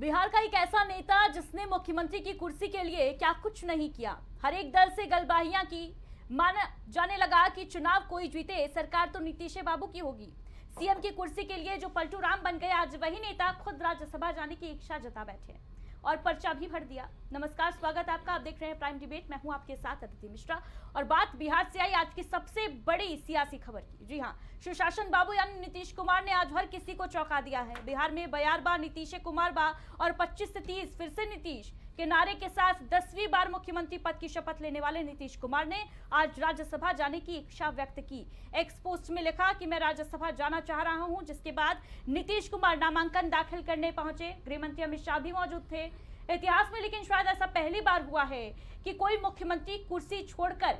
बिहार का एक ऐसा नेता जिसने मुख्यमंत्री की कुर्सी के लिए क्या कुछ नहीं किया। हर एक दल से गलबाहियां की। माना जाने लगा कि चुनाव कोई जीते सरकार तो नीतीश बाबू की होगी। सीएम की कुर्सी के लिए जो पलटू राम बन गए, आज वही नेता खुद राज्यसभा जाने की इच्छा जता बैठे और पर्चा भी भर दिया। नमस्कार, स्वागत आपका। आप देख रहे हैं प्राइम डिबेट। मैं हूं आपके साथ अदिति मिश्रा और बात बिहार से आई आज की सबसे बड़ी सियासी खबर की। जी हां, सुशासन बाबू यानी नीतीश कुमार ने आज हर किसी को चौंका दिया है। बिहार में बयार बा नीतीश कुमार बा और 25 से 30 फिर से नीतीश के नारे के साथ 10वीं बार मुख्यमंत्री पद की शपथ लेने वाले नीतीश कुमार ने आज राज्यसभा जाने की इच्छा व्यक्त की। एक्स पोस्ट में लिखा कि मैं राज्यसभा जाना चाह रहा हूं, जिसके बाद नीतीश कुमार नामांकन दाखिल करने पहुंचे। गृह मंत्री अमित शाह भी मौजूद थे। इतिहास में लेकिन शायद ऐसा पहली बार हुआ है कि कोई मुख्यमंत्री कुर्सी छोड़कर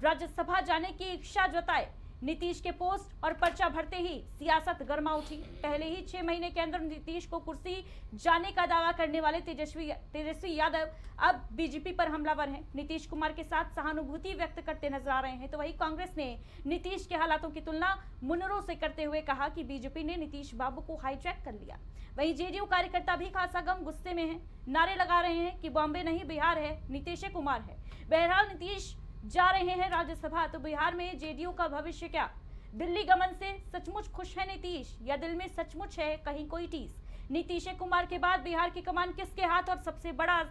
राज्यसभा जाने की इच्छा जताए। नीतीश के पोस्ट और पर्चा भरते ही सियासत गर्मा उठी। पहले ही 6 महीने के अंदर नीतीश को कुर्सी जाने का दावा करने वाले तेजस्वी यादव अब बीजेपी पर हमलावर हैं। नीतीश कुमार के साथ सहानुभूति व्यक्त करते नजर आ रहे हैं। तो वही कांग्रेस ने नीतीश के हालातों की तुलना मुन्नरों से करते हुए कहा कि बीजेपी ने नीतीश बाबू को हाईजैक कर लिया। वहीं जेडीयू कार्यकर्ता भी खासा गम गुस्से में हैं, नारे लगा रहे हैं कि बॉम्बे नहीं बिहार है, नीतीश कुमार है। बहरहाल नीतीश जा रहे हैं राज्यसभा, तो बिहार में जेडीयू का भविष्य क्या? दिल्ली गमन से सचमुच खुश है नीतीश या दिल में सचमुच है कहीं कोई टीस? नीतीश कुमार के बाद बिहार की कमान किसके हाथ? और सबसे बड़ा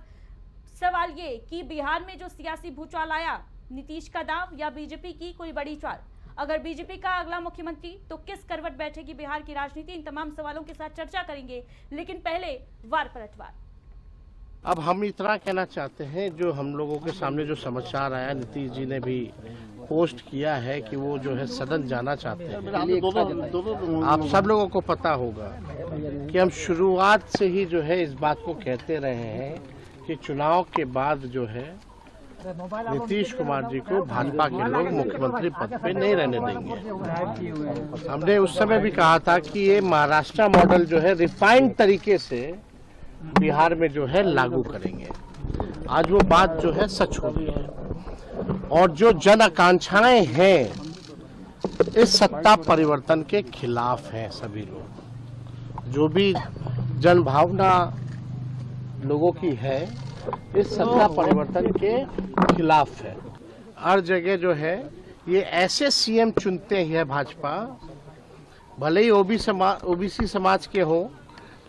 सवाल ये कि बिहार में जो सियासी भूचाल आया, नीतीश का दांव या बीजेपी की कोई बड़ी चाल? अगर बीजेपी का अगला मुख्यमंत्री तो किस करवट बैठेगी बिहार की राजनीति? इन तमाम सवालों के साथ चर्चा करेंगे, लेकिन पहले वार पलटवार। अब हम इतना कहना चाहते हैं, जो हम लोगों के सामने जो समाचार आया, नीतीश जी ने भी पोस्ट किया है कि वो जो है सदन जाना चाहते हैं। आप सब लोगों को पता होगा कि हम शुरुआत से ही जो है इस बात को कहते रहे हैं कि चुनाव के बाद जो है नीतीश कुमार जी को भाजपा के लोग मुख्यमंत्री पद पे नहीं रहने देंगे। हमने उस समय भी कहा था कि ये महाराष्ट्र मॉडल जो है रिफाइंड तरीके से बिहार में जो है लागू करेंगे। आज वो बात जो है सच हो रही है और जो जन आकांक्षाएं हैं इस सत्ता परिवर्तन के खिलाफ हैं। सभी लोग जो भी जन भावना लोगों की है इस सत्ता परिवर्तन के खिलाफ है। हर जगह जो है ये ऐसे सीएम चुनते हैं भाजपा, भले ही ओबीसी समाज के हो,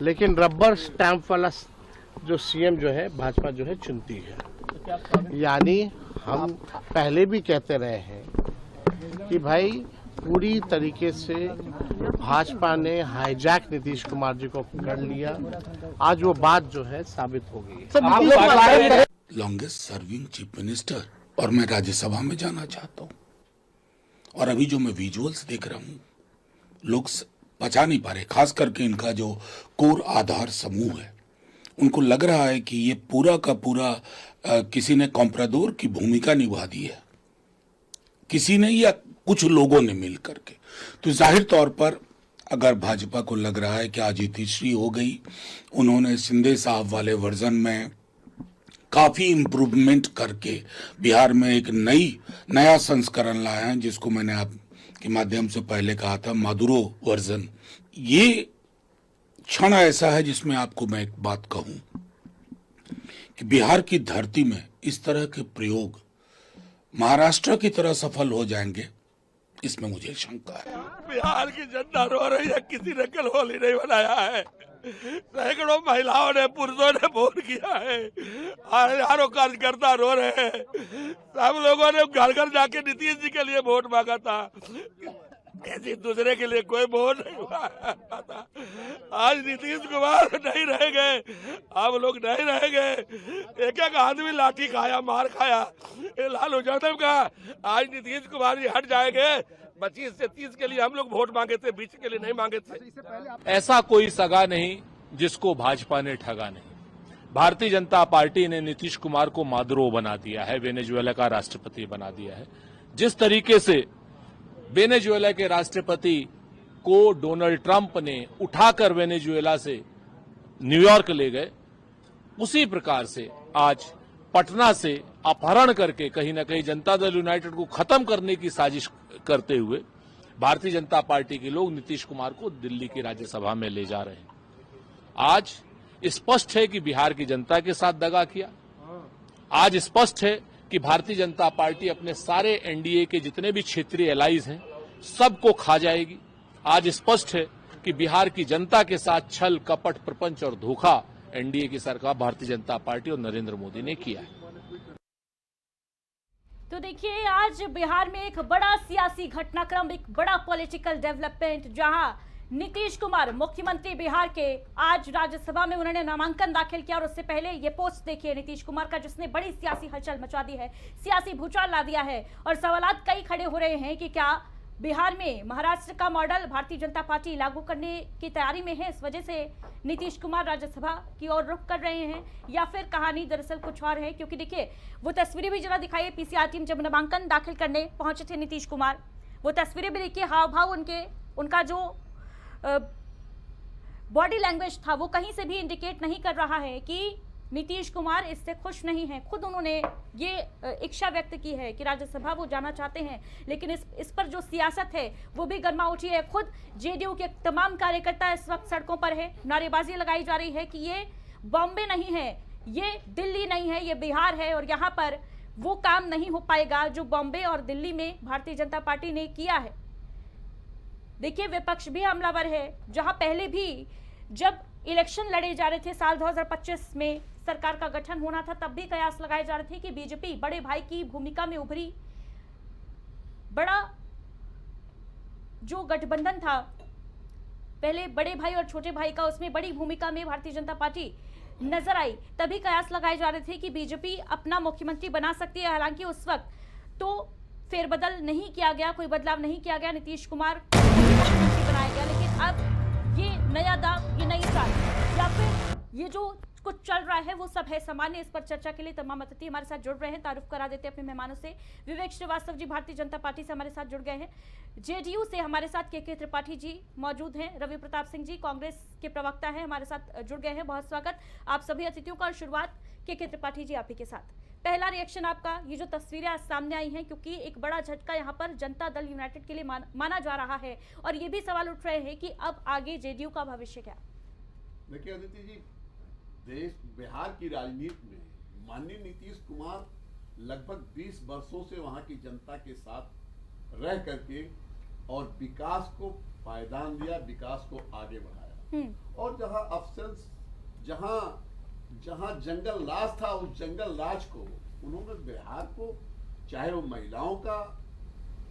लेकिन रबर स्टैंप वाला जो सीएम जो है भाजपा जो है चुनती है। यानी हम पहले भी कहते रहे हैं कि भाई पूरी तरीके से भाजपा ने हाईजैक नीतीश कुमार जी को कर लिया। आज वो बात जो है साबित हो गई। लॉन्गेस्ट सर्विंग चीफ मिनिस्टर और मैं राज्यसभा में जाना चाहता हूँ। और अभी जो मैं विजुअल्स देख रहा हूँ, लोग पचा नहीं पा रहे, खास करके इनका जो कोर आधार समूह है, उनको लग रहा है कि ये पूरा का पूरा किसी ने कॉम्प्राडोर की भूमिका निभा दी है, किसी ने या कुछ लोगों ने मिल करके। तो जाहिर तौर पर अगर भाजपा को लग रहा है कि आज इतिश्री हो गई, उन्होंने शिंदे साहब वाले वर्जन में काफी इम्प्रूवमेंट करके बिहार में एक नया संस्करण लाया है, जिसको मैंने आप के माध्यम से पहले कहा था मादुरो वर्जन। ये क्षण ऐसा है जिसमें आपको मैं एक बात कहूं कि बिहार की धरती में इस तरह के प्रयोग महाराष्ट्र की तरह सफल हो जाएंगे, इसमें मुझे शंका है। बिहार की जनता रो रही है, किसी ने कल होली नहीं बनाया है। सैकड़ों महिलाओं ने पुरुषों ने वोट किया है, हजारों कार्यकर्ता रो रहे हैं। सब लोगों ने घर घर जाके नीतीश जी के लिए वोट मांगा था, किसी दूसरे के लिए कोई वोट नहीं मांगा था। आज नीतीश कुमार नहीं रह गए, अब लोग नहीं रह गए। एक एक आदमी लाठी खाया, मार खाया। लालू यादव का आज नीतीश कुमार जी हट जाएंगे। 25 से 30 के लिए हम लोग वोट मांगे थे, 20 के लिए नहीं मांगे थे। ऐसा कोई सगा नहीं जिसको भाजपा ने ठगा नहीं। भारतीय जनता पार्टी ने नीतीश कुमार को मादुरो बना दिया है, वेनेजुएला का राष्ट्रपति बना दिया है। जिस तरीके से वेनेजुएला के राष्ट्रपति को डोनाल्ड ट्रंप ने उठाकर वेनेजुएला से न्यूयॉर्क ले गए, उसी प्रकार से आज पटना से अपहरण करके कहीं न कहीं जनता दल यूनाइटेड को खत्म करने की साजिश करते हुए भारतीय जनता पार्टी के लोग नीतीश कुमार को दिल्ली की राज्यसभा में ले जा रहे हैं। आज स्पष्ट है कि बिहार की जनता के साथ दगा किया। आज स्पष्ट है कि भारतीय जनता पार्टी अपने सारे एनडीए के जितने भी क्षेत्रीय एलाइज हैं सबको खा जाएगी। आज स्पष्ट है कि बिहार की जनता के साथ छल, कपट, प्रपंच और धोखा एनडीए की सरकार भारतीय जनता पार्टी और नरेंद्र मोदी ने किया है। तो देखिए, आज बिहार में एक बड़ा सियासी घटनाक्रम, एक बड़ा पॉलिटिकल डेवलपमेंट, जहां नीतीश कुमार मुख्यमंत्री बिहार के आज राज्यसभा में उन्होंने नामांकन दाखिल किया। और उससे पहले ये पोस्ट देखिए नीतीश कुमार का, जिसने बड़ी सियासी हलचल मचा दी है, सियासी भूचाल ला दिया है। और सवालात कई खड़े हो रहे हैं कि क्या बिहार में महाराष्ट्र का मॉडल भारतीय जनता पार्टी लागू करने की तैयारी में है, इस वजह से नीतीश कुमार राज्यसभा की ओर रुख कर रहे हैं, या फिर कहानी दरअसल कुछ और है। क्योंकि देखिए, वो तस्वीरें भी जरा दिखाइए, पीसीआर टीम जब नामांकन दाखिल करने पहुंचे थे नीतीश कुमार, वो तस्वीरें भी देखिए, हाव भाव उनका जो बॉडी लैंग्वेज था वो कहीं से भी इंडिकेट नहीं कर रहा है कि नीतीश कुमार इससे खुश नहीं हैं। खुद उन्होंने ये इच्छा व्यक्त की है कि राज्यसभा वो जाना चाहते हैं, लेकिन इस पर जो सियासत है वो भी गर्मा उठी है। खुद जेडीयू के तमाम कार्यकर्ता इस वक्त सड़कों पर है, नारेबाजी लगाई जा रही है कि ये बॉम्बे नहीं है, ये दिल्ली नहीं है, ये बिहार है और यहाँ पर वो काम नहीं हो पाएगा जो बॉम्बे और दिल्ली में भारतीय जनता पार्टी ने किया है। देखिए, विपक्ष भी हमलावर है, जहां पहले भी जब इलेक्शन लड़े जा रहे थे साल 2025 में सरकार का गठन होना था, तब भी कयास लगाए जा रहे थे कि बीजेपी बड़े भाई की भूमिका में उभरी। बड़ा जो गठबंधन था पहले बड़े भाई और छोटे भाई का, उसमें बड़ी भूमिका में भारतीय जनता पार्टी नजर आई। तभी कयास लगाए जा रहे थे कि बीजेपी अपना मुख्यमंत्री बना सकती है। हालांकि उस वक्त तो फेरबदल नहीं किया गया, कोई बदलाव नहीं किया गया, नीतीश कुमार मुख्यमंत्री बनाया गया। लेकिन अब ये नया दाव, ये नई चाल, या फिर ये जो कुछ चल रहा है वो सब है सामान्य। इस पर चर्चा के लिए तमाम अतिथि हमारे साथ जुड़ रहे हैं। तारुफ करा देते हैं अपने मेहमानों से। विवेक श्रीवास्तव जी भारतीय जनता पार्टी से हमारे साथ जुड़ गए हैं। जेडीयू से हमारे साथ के त्रिपाठी जी मौजूद हैं। रवि प्रताप सिंह जी कांग्रेस के प्रवक्ता हैं, हमारे साथ जुड़ गए हैं। बहुत स्वागत आप सभी अतिथियों का। और शुरुआत के त्रिपाठी जी आप ही के साथ। पहला रिएक्शन आपका, ये जो तस्वीरें आज सामने आई हैं, क्योंकि एक बड़ा झटका यहाँ पर जनता दल यूनाइटेड के लिए माना जा रहा है, और ये भी सवाल उठ रहे हैं कि अब आगे जेडीयू का भविष्य क्या। देखिए अदिति जी, देश बिहार की राजनीति में माननीय नीतीश कुमार लगभग 20 वर्षों से वहां की जनता के साथ रह करके और विकास को पायदान दिया, विकास को आगे बढ़ाया। और जहां अफसर जहां जंगल राज था, उस जंगल राज को उन्होंने बिहार को, चाहे वो महिलाओं का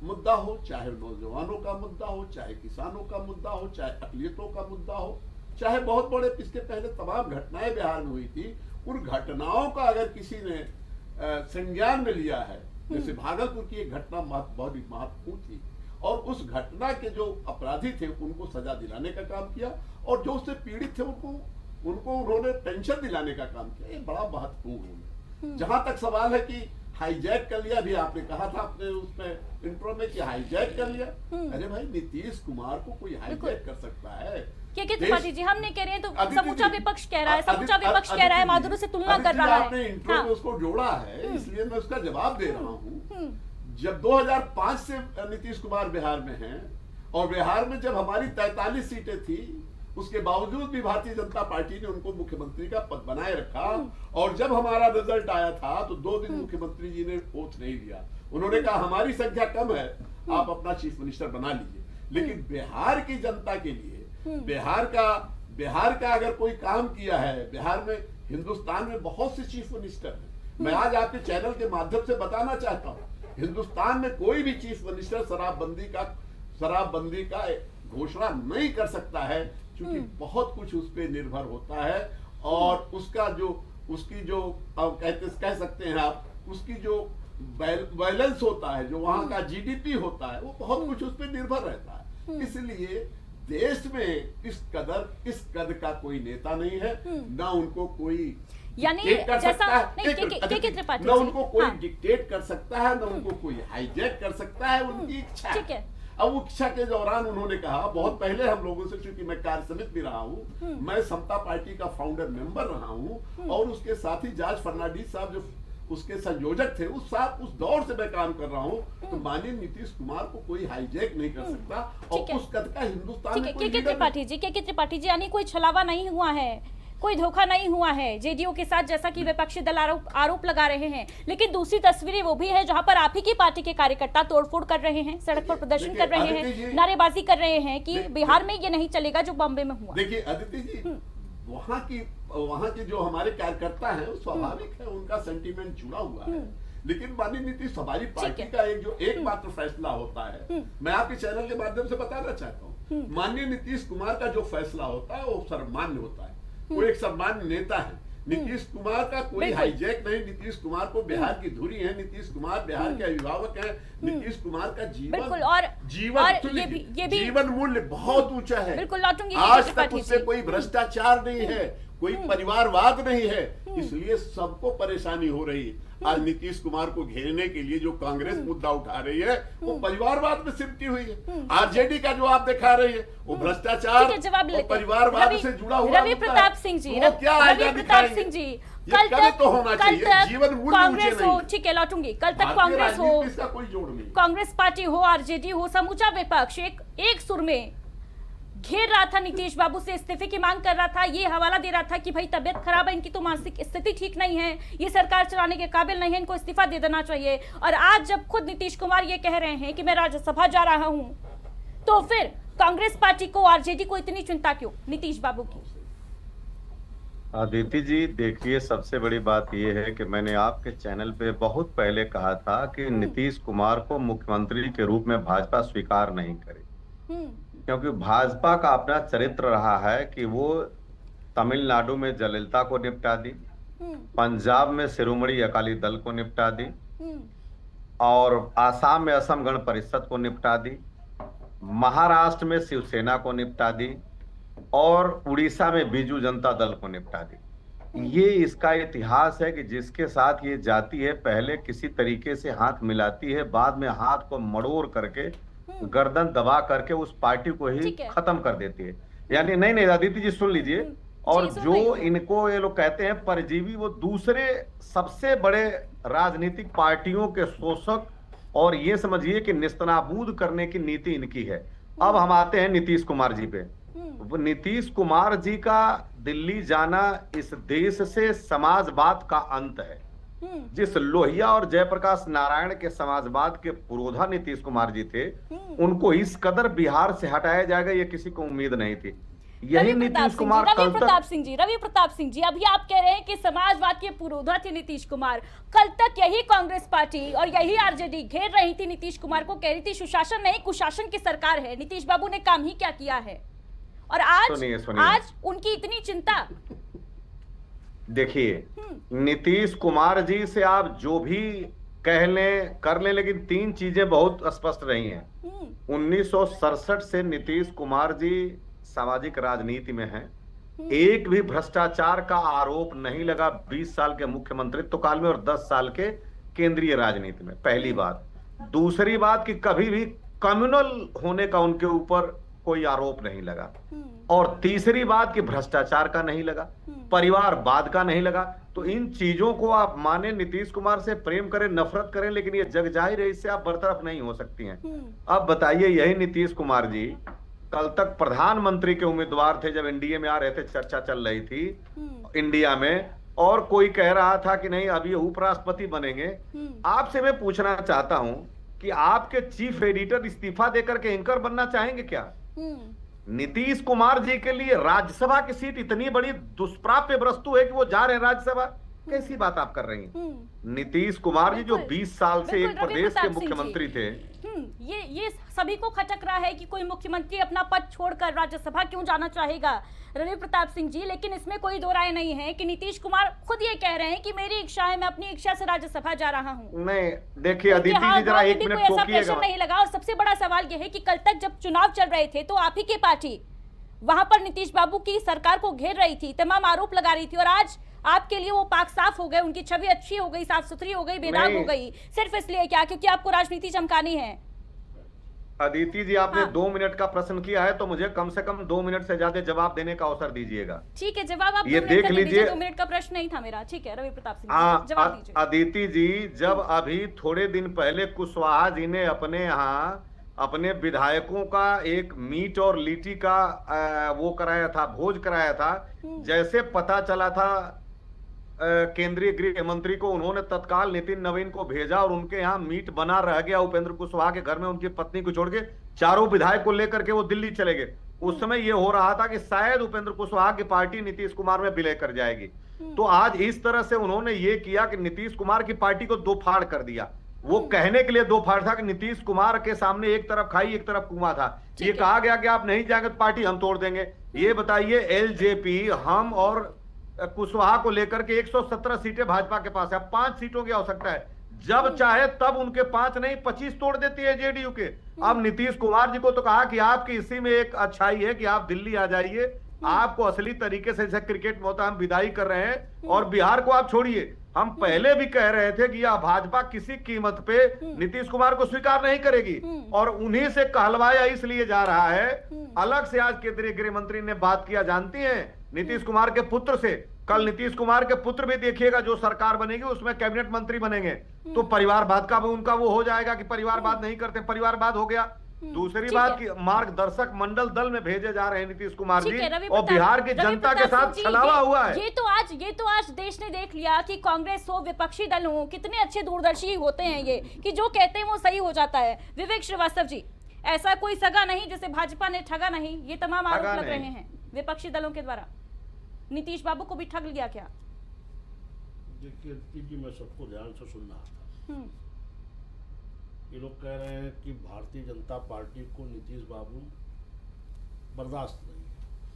मुद्दा हो, चाहे नौजवानों का मुद्दा हो, चाहे किसानों का मुद्दा हो, चाहे अकलियतों का मुद्दा हो, चाहे बहुत बड़े इसके पहले तमाम घटनाएं बिहार में हुई थी, उन घटनाओं का अगर किसी ने संज्ञान में लिया है, जैसे भागलपुर की एक घटना बहुत महत्वपूर्ण थी, और उस घटना के जो अपराधी थे उनको सजा दिलाने का काम किया, और जो उससे पीड़ित थे उनको उन्होंने पेंशन दिलाने का काम किया। ये बड़ा महत्वपूर्ण है। जहां तक सवाल है कि हाईजैक कर लिया, भी आपने कहा था अपने उसमें इंट्रो में कि हाईजैक कर लिया। अरे भाई, नीतीश कुमार को कोई हाईजैक कर सकता है? के त्रिपाठी जी, हम नहीं कह रहे हैं, तो समूचा विपक्ष कह रहा है, समूचा विपक्ष कह रहा है, माधुरी से तुलना कर रहा है। आपने इंट्रो में उसको जोड़ा है, इसलिए मैं उसका जवाब दे रहा हूँ। जब 2005 से नीतीश कुमार बिहार में हैं, और बिहार में जब हमारी 43 सीटें थी, उसके बावजूद भी भारतीय जनता पार्टी ने उनको मुख्यमंत्री का पद बनाए रखा। और जब हमारा रिजल्ट आया था तो 2 दिन मुख्यमंत्री जी ने ओथ नहीं दिया। उन्होंने कहा हमारी संख्या कम है, आप अपना चीफ मिनिस्टर बना लीजिए। लेकिन बिहार की जनता के लिए, बिहार का अगर कोई काम किया है, बिहार में, हिंदुस्तान में बहुत से चीफ मिनिस्टर हैं। मैं आज आपके चैनल के माध्यम से बताना चाहता हूँ, हिंदुस्तान में कोई भी चीफ मिनिस्टर शराबबंदी का घोषणा नहीं कर सकता है, क्योंकि बहुत कुछ उस पर निर्भर होता है। और उसकी जो कह सकते हैं आप, उसकी जो बैलेंस होता है, जो वहां का जीडीपी होता है, वो बहुत कुछ उस पर निर्भर रहता है। इसलिए देश में इस कद का कोई नेता नहीं है, ना उनको कोई यानी जैसा न उनको कोई डिक्टेट कर सकता है, न उनको कोई हाईजैक कर सकता है। उनकी इच्छा ठीक है। अब वो इच्छा के दौरान उन्होंने कहा, बहुत पहले हम लोगों से, चूंकि मैं कार्य समिति भी रहा हूँ, मैं समता पार्टी का फाउंडर मेंबर रहा हूँ, और उसके साथ ही जॉर्ज फर्नांडिस साहब जो उसके संयोजक थे, उस दौर से मैं काम कर रहा हूँ। तो माननीय नीतीश कुमार को कोई हाईजैक नहीं कर सकता, और उस कद का हिंदुस्तान में कोई लीडर नहीं। त्रिपाठी जी, यानी कोई छलावा नहीं हुआ है, कोई धोखा नहीं हुआ है जेडीयू के साथ, जैसा कि विपक्षी दल आरोप लगा रहे हैं। लेकिन दूसरी तस्वीरें वो भी है जहां पर आप ही की पार्टी के कार्यकर्ता तोड़फोड़ कर रहे हैं, सड़क पर प्रदर्शन कर रहे हैं, नारेबाजी कर रहे हैं कि बिहार में ये नहीं चलेगा जो बॉम्बे में हुआ। देखिए अदिति जी, वहाँ के जो हमारे कार्यकर्ता हैं वो स्वाभाविक है, उनका सेंटीमेंट जुड़ा हुआ है। लेकिन माननीय नीतीश, हमारी पार्टी का एकमात्र फैसला होता है, मैं आपके चैनल के माध्यम से बताना चाहता हूँ, माननीय नीतीश कुमार का जो फैसला होता है वो सर्वमान्य होता है। वो एक सम्मान्य नेता है। नीतीश कुमार का कोई हाईजैक नहीं। नीतीश कुमार को बिहार की धुरी है। नीतीश कुमार बिहार के अभिभावक हैं। नीतीश कुमार का जीवन मूल्य बहुत ऊंचा है। आज तक उससे कोई भ्रष्टाचार नहीं है, कोई परिवारवाद नहीं है, इसलिए सबको परेशानी हो रही है। आज नीतीश कुमार को घेरने के लिए जो कांग्रेस मुद्दा उठा रही है वो परिवारवाद में सिमटी हुई है। आरजेडी का जो आप दिखा रही है वो भ्रष्टाचार और परिवारवाद से जुड़ा हुआ रवि प्रताप सिंह जी, रवि प्रताप सिंह जी, कल तक तो होना चाहिए, जीवन मूल्य कांग्रेस हो, ठीक है लौटूंगी, कल तक कांग्रेस हो, इसका कोई जोड़ नहीं, कांग्रेस पार्टी हो, आरजेडी हो, समूचा विपक्ष एक सुर में घेर रहा था, नीतीश बाबू से इस्तीफे की मांग कर रहा था, ये हवाला दे रहा था कि भाई तबियत खराब है, इनकी तो मानसिक स्थिति ठीक नहीं है, ये सरकार चलाने के काबिल नहीं है, इनको इस्तीफा दे देना चाहिए। और आज जब खुद नीतीश कुमार ये कह रहे हैं कि मैं राज्यसभा जा रहा हूं, तो फिर कांग्रेस पार्टी को, आरजेडी को इतनी चिंता क्यों नीतीश बाबू की? अदिति जी देखिए, सबसे बड़ी बात यह है कि मैंने आपके चैनल पे बहुत पहले कहा था कि नीतीश कुमार को मुख्यमंत्री के रूप में भाजपा स्वीकार नहीं करे, क्योंकि भाजपा का अपना चरित्र रहा है कि वो तमिलनाडु में जयललिता को निपटा दी, पंजाब में शिरोमणि अकाली दल को निपटा दी, और आसाम में असम गण परिषद को निपटा दी, महाराष्ट्र में शिवसेना को निपटा दी, और उड़ीसा में बीजू जनता दल को निपटा दी। ये इसका इतिहास है कि जिसके साथ ये जाती है पहले किसी तरीके से हाथ मिलाती है, बाद में हाथ को मड़ोड़ करके गर्दन दबा करके उस पार्टी को ही खत्म कर देती है। यानी नहीं आदित्य जी सुन लीजिए, और जो इनको ये लोग कहते हैं परजीवी, वो दूसरे सबसे बड़े राजनीतिक पार्टियों के शोषक, और ये समझिए कि निस्तनाबूद करने की नीति इनकी है। अब हम आते हैं नीतीश कुमार जी पे। नीतीश कुमार जी का दिल्ली जाना इस देश से समाजवाद का अंत है। जिस लोहिया और जयप्रकाश नारायण के समाजवाद के पुरोधा नीतीश कुमार जी थे, उनको इस कदर बिहार से हटाया जाएगा ये किसी को उम्मीद नहीं थी। यही नीतीश कुमार रवि प्रताप सिंह जी, अभी आप कह रहे हैं कि समाजवाद के पुरोधा थे नीतीश कुमार, कल तक यही कांग्रेस पार्टी और यही आरजेडी घेर रही थी नीतीश कुमार को, कह रही थी सुशासन नहीं कुशासन की सरकार है, नीतीश बाबू ने काम ही क्या किया है, और आज उनकी इतनी चिंता। देखिए, नीतीश कुमार जी से आप जो भी कह लें कर लें, लेकिन तीन चीजें बहुत स्पष्ट रही हैं। 1967 से नीतीश कुमार जी सामाजिक राजनीति में हैं। एक भी भ्रष्टाचार का आरोप नहीं लगा 20 साल के मुख्यमंत्रित्व काल में और 10 साल के केंद्रीय राजनीति में, पहली बात। दूसरी बात कि कभी भी कम्युनल होने का उनके ऊपर कोई आरोप नहीं लगा, और तीसरी बात कि भ्रष्टाचार का नहीं लगा, परिवारवाद का नहीं लगा। तो इन चीजों को आप माने, नीतीश कुमार से प्रेम करें नफरत करें, लेकिन ये जग जाहिर है, इससे आप बरतरफ नहीं हो सकती हैं। अब बताइए, यही नीतीश कुमार जी कल तक प्रधानमंत्री के उम्मीदवार थे, जब एनडीए में आ रहे थे, चर्चा चल रही थी इंडिया में, और कोई कह रहा था कि नहीं अभी उपराष्ट्रपति बनेंगे। आपसे मैं पूछना चाहता हूं कि आपके चीफ एडिटर इस्तीफा देकर के एंकर बनना चाहेंगे क्या? नीतीश कुमार जी के लिए राज्यसभा की सीट इतनी बड़ी दुष्प्राप्य वस्तु है कि वो जा रहे हैं राज्यसभा? कैसी बात आप कर रही हैं? नीतीश कुमार जी जो 20 साल से एक प्रदेश के मुख्यमंत्री थे, ये सभी को खटक रहा है कि कोई मुख्यमंत्री अपना पद छोड़कर राज्यसभा क्यों जाना चाहेगा, रवि प्रताप सिंह जी। लेकिन इसमें कोई दो राय नहीं है कि नीतीश कुमार खुद ये कह रहे हैं कि मेरी इच्छा है, मैं अपनी इच्छा से राज्यसभा जा रहा हूं। नहीं, देखिए अदिति जी जरा एक मिनट टोकिएगा। नहीं लगा। और सबसे बड़ा सवाल यह है कि कल तक जब चुनाव चल रहे थे तो आप ही की पार्टी वहां पर नीतीश बाबू की सरकार को घेर रही थी, तमाम आरोप लगा रही थी, और आज आपके लिए वो पाक साफ हो गए, उनकी छवि अच्छी हो गई, साफ सुथरी हो गई, बेदाग हो गई, सिर्फ इसलिए क्या? क्योंकि आपको राजनीति चमकानी है। अदिति जी, आपने 2 मिनट का प्रश्न किया है, तो मुझे कम से कम 2 मिनट से ज्यादा जवाब देने का अवसर दीजिएगा। ठीक है, जवाब आप ये देख लीजिए। 2 मिनट का प्रश्न नहीं था मेरा। ठीक है रवि प्रताप सिंह, जवाब दीजिए। अदिति जी, जब अभी थोड़े दिन पहले कुशवाहा जी ने अपने यहाँ अपने विधायकों का एक मीट और लीटी का वो कराया था, भोज कराया था। जैसे पता चला था केंद्रीय गृह मंत्री को, उन्होंने तत्काल नितिन नवीन को भेजा और उनके यहाँ मीट बना रह गया उपेंद्र कुशवाहा के घर में। उनकी पत्नी को छोड़ के चारों विधायक को लेकर के वो दिल्ली चले गए। उस समय ये हो रहा था कि शायद उपेंद्र कुशवाहा की पार्टी नीतीश कुमार में विलय कर जाएगी। तो आज इस तरह से उन्होंने ये किया कि नीतीश कुमार की पार्टी को दो फाड़ कर दिया। वो कहने के लिए दो फाड़ था कि नीतीश कुमार के सामने एक तरफ खाई एक तरफ कुआं था। ये कहा गया कि आप नहीं जाएंगे तो पार्टी हम तोड़ देंगे। ये बताइए, एलजेपी हम और कुशवाहा को लेकर के 117 सीटें भाजपा के पास है। 5 सीटों की आवश्यकता है। जब चाहे तब उनके 5 नहीं 25 तोड़ देती है जेडीयू के। अब नीतीश कुमार जी को तो कहा कि आपकी इसी में एक अच्छाई है कि आप दिल्ली आ जाइए, आपको असली तरीके से जैसे क्रिकेट में होता है हम विदाई कर रहे हैं, और बिहार को आप छोड़िए। हम पहले भी कह रहे थे कि यह भाजपा किसी कीमत पे नीतीश कुमार को स्वीकार नहीं करेगी, और उन्हीं से कहलवाया इसलिए जा रहा है। अलग से आज केंद्रीय गृह मंत्री ने बात किया, जानती हैं, नीतीश कुमार के पुत्र से। कल नीतीश कुमार के पुत्र भी देखिएगा, जो सरकार बनेगी उसमें कैबिनेट मंत्री बनेंगे, तो परिवारवाद का भी उनका वो हो जाएगा कि परिवारवाद नहीं करते, परिवारवाद हो गया। दूसरी बात की मार्गदर्शक मंडल दल में भेजे जा रहे हैं नीतीश कुमार जी, और बिहार की जनता के साथ छलावा हुआ है। ये तो आज देश ने देख लिया कि कांग्रेस हो, विपक्षी दल हो, कितने अच्छे दूरदर्शी होते हैं ये, कि जो कहते हैं वो सही हो जाता है। विवेक श्रीवास्तव जी, ऐसा कोई सगा नहीं जिसे भाजपा ने ठगा नहीं, ये तमाम आरोप लग रहे हैं विपक्षी दलों के द्वारा। नीतीश बाबू को भी ठग लिया क्या? देखिए जी, मैं सबको ध्यान से सुन रहा था। ये लोग कह रहे हैं कि भारतीय जनता पार्टी को नीतीश बाबू बर्दाश्त नहीं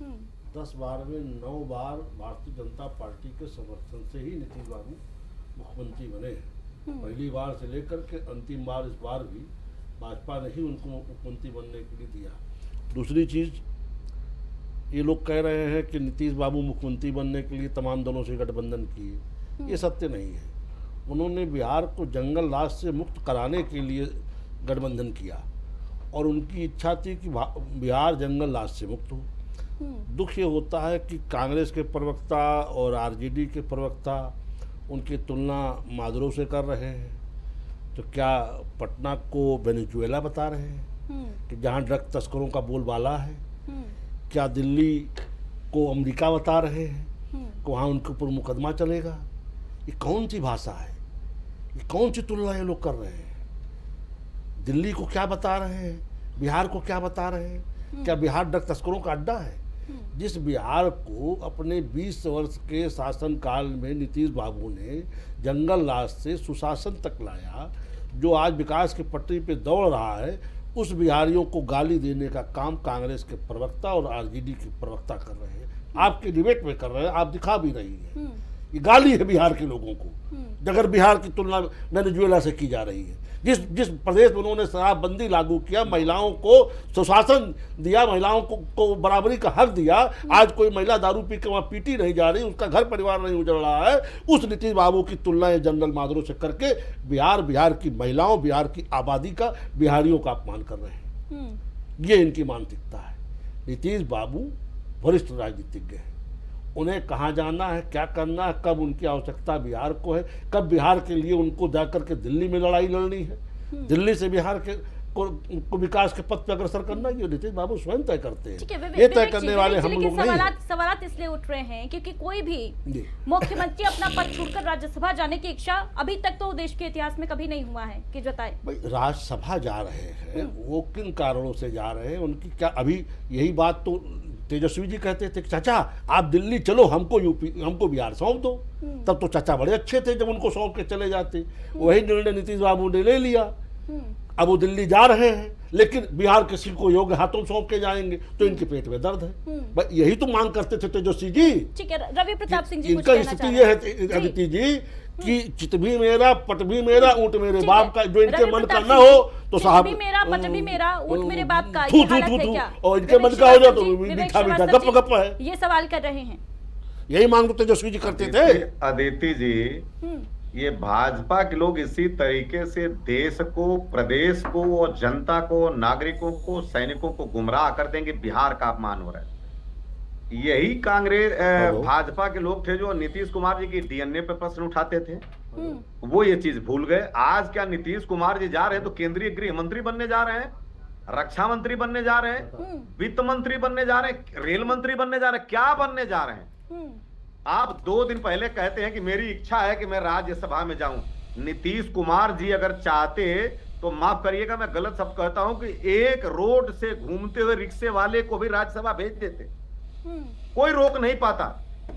है। 10 बार में 9 बार भारतीय जनता पार्टी के समर्थन से ही नीतीश बाबू मुख्यमंत्री बने हैं। पहली बार से लेकर के अंतिम बार, इस बार भी भाजपा ने ही उनको मुख्यमंत्री बनने के लिए दिया। दूसरी चीज़, ये लोग कह रहे हैं कि नीतीश बाबू मुख्यमंत्री बनने के लिए तमाम दलों से गठबंधन किए। ये सत्य नहीं है। उन्होंने बिहार को जंगल राज से मुक्त कराने के लिए गठबंधन किया, और उनकी इच्छा थी कि बिहार जंगल राज से मुक्त हो। दुख ये होता है कि कांग्रेस के प्रवक्ता और आरजेडी के प्रवक्ता उनकी तुलना मादुरो से कर रहे हैं। तो क्या पटना को वेनेजुएला बता रहे हैं कि जहाँ ड्रग तस्करों का बोलबाला है? क्या दिल्ली को अमेरिका बता रहे हैं कि वहाँ उनके ऊपर मुकदमा चलेगा? ये कौन सी भाषा है? ये कौन सी तुलना ये लोग कर रहे हैं? दिल्ली को क्या बता रहे हैं, बिहार को क्या बता रहे हैं? क्या बिहार ड्रग तस्करों का अड्डा है? जिस बिहार को अपने 20 वर्ष के शासनकाल में नीतीश बाबू ने जंगल राज से सुशासन तक लाया, जो आज विकास की पटरी पे दौड़ रहा है, उस बिहारियों को गाली देने का काम कांग्रेस के प्रवक्ता और आरजेडी के प्रवक्ता कर रहे हैं। आपके डिबेट में कर रहे हैं, आप दिखा भी रही है। ये गाली है बिहार के लोगों को, अगर बिहार की तुलना वेनेजुएला से की जा रही है। जिस प्रदेश में उन्होंने शराबबंदी लागू किया, महिलाओं को सुशासन दिया, महिलाओं को बराबरी का हक दिया, आज कोई महिला दारू पी के वहाँ पीटी नहीं जा रही, उसका घर परिवार नहीं उजड़ रहा है, उस नीतीश बाबू की तुलना जनरल मादुरो से करके बिहार की महिलाओं, बिहार की आबादी का, बिहारियों का अपमान कर रहे हैं। ये इनकी मानसिकता है। नीतीश बाबू वरिष्ठ राजनीतिज्ञ हैं, उन्हें कहाँ जाना है, क्या करना है, कब उनकी आवश्यकता बिहार को है, कब बिहार के लिए उनको जाकर के दिल्ली में लड़ाई लड़नी है, दिल्ली से बिहार के को विकास के पथ पर अग्रसर करना, ये नीतीश बाबू स्वयं तय करते हैं। ये तय करने वाले हम लोग नहीं हैं। सवालात इसलिए उठ रहे हैं क्योंकि कोई भी मुख्यमंत्री अपना पद छोड़कर राज्यसभा जाने की इच्छा अभी तक तो देश के इतिहास में कभी नहीं हुआ है कि जताए। राज्यसभा जा रहे हैं, वो किन कारणों से जा रहे हैं, उनकी क्या, अभी यही बात तो तेजस्वी जी कहते थे, चाचा आप दिल्ली चलो, हमको बिहार सौंप दो। तब तो चाचा बड़े अच्छे थे जब उनको सौंप के चले जाते। वही निर्णय नीतीश बाबू ने ले लिया। अब वो दिल्ली जा रहे हैं, लेकिन बिहार किसी को योग्य हाथों सौंप के जाएंगे, तो इनके पेट में दर्द है। यही तो मांग करते थे तेजस्वी जी। ठीक है, रवि प्रताप सिंह जी, इनका स्थिति ये है अदिति जी कि चित भी मेरा, पट भी मेरा, ऊँट मेरे बाप का। जो इनके मन का न हो तो साहब, मेरा पट भी मेरा, ऊँट मेरे बाप का, और इनके मन का हो जाए तो मीठा मीठा गप गप है। ये सवाल कर रहे हैं, यही मांग तो तेजस्वी जी करते थे। अदिति जी, ये भाजपा के लोग इसी तरीके से देश को, प्रदेश को और जनता को, नागरिकों को, सैनिकों को गुमराह कर देंगे। बिहार का अपमान हो रहा है। यही कांग्रेस भाजपा के लोग थे जो नीतीश कुमार जी की डीएनए पे प्रश्न उठाते थे, वो ये चीज भूल गए। आज क्या नीतीश कुमार जी जा रहे हैं तो केंद्रीय गृह मंत्री बनने जा रहे हैं। रक्षा मंत्री बनने जा रहे हैं, वित्त मंत्री बनने जा रहे हैं, रेल मंत्री बनने जा रहे हैं, क्या बनने जा रहे हैं? आप 2 दिन पहले कहते हैं कि मेरी इच्छा है कि मैं राज्यसभा में जाऊं। नीतीश कुमार जी अगर चाहते तो माफ करिएगा मैं गलत शब्द कहता हूं कि एक रोड से घूमते हुए रिक्शे वाले को भी राज्यसभा भेज देते, कोई रोक नहीं पाता।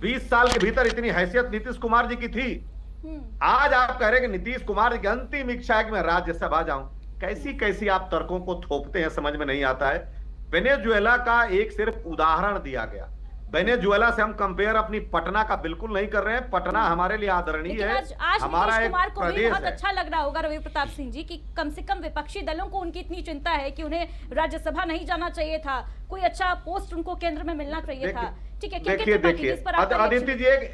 20 साल के भीतर इतनी हैसियत नीतीश कुमार जी की थी। आज आप कह रहे हैं कि नीतीश कुमार जी की अंतिम इच्छा है कि मैं राज्यसभा जाऊं। कैसी कैसी आप तर्कों को थोपते हैं, समझ में नहीं आता है। वेनेजुएला का एक सिर्फ उदाहरण दिया गया। वेनेजुएला से हम कंपेयर अपनी पटना का बिल्कुल नहीं कर रहे हैं। पटना हमारे लिए आदरणीय है, आज हमारा नीतीश एक कुमार को भी प्रदेश बहुत है। अच्छा लग रहा होगा रवि प्रताप सिंह जी कि कम से कम विपक्षी दलों को उनकी इतनी चिंता है कि उन्हें राज्यसभा नहीं जाना चाहिए था, कोई अच्छा पोस्ट उनको केंद्र में मिलना चाहिए था। ठीक है, देखिए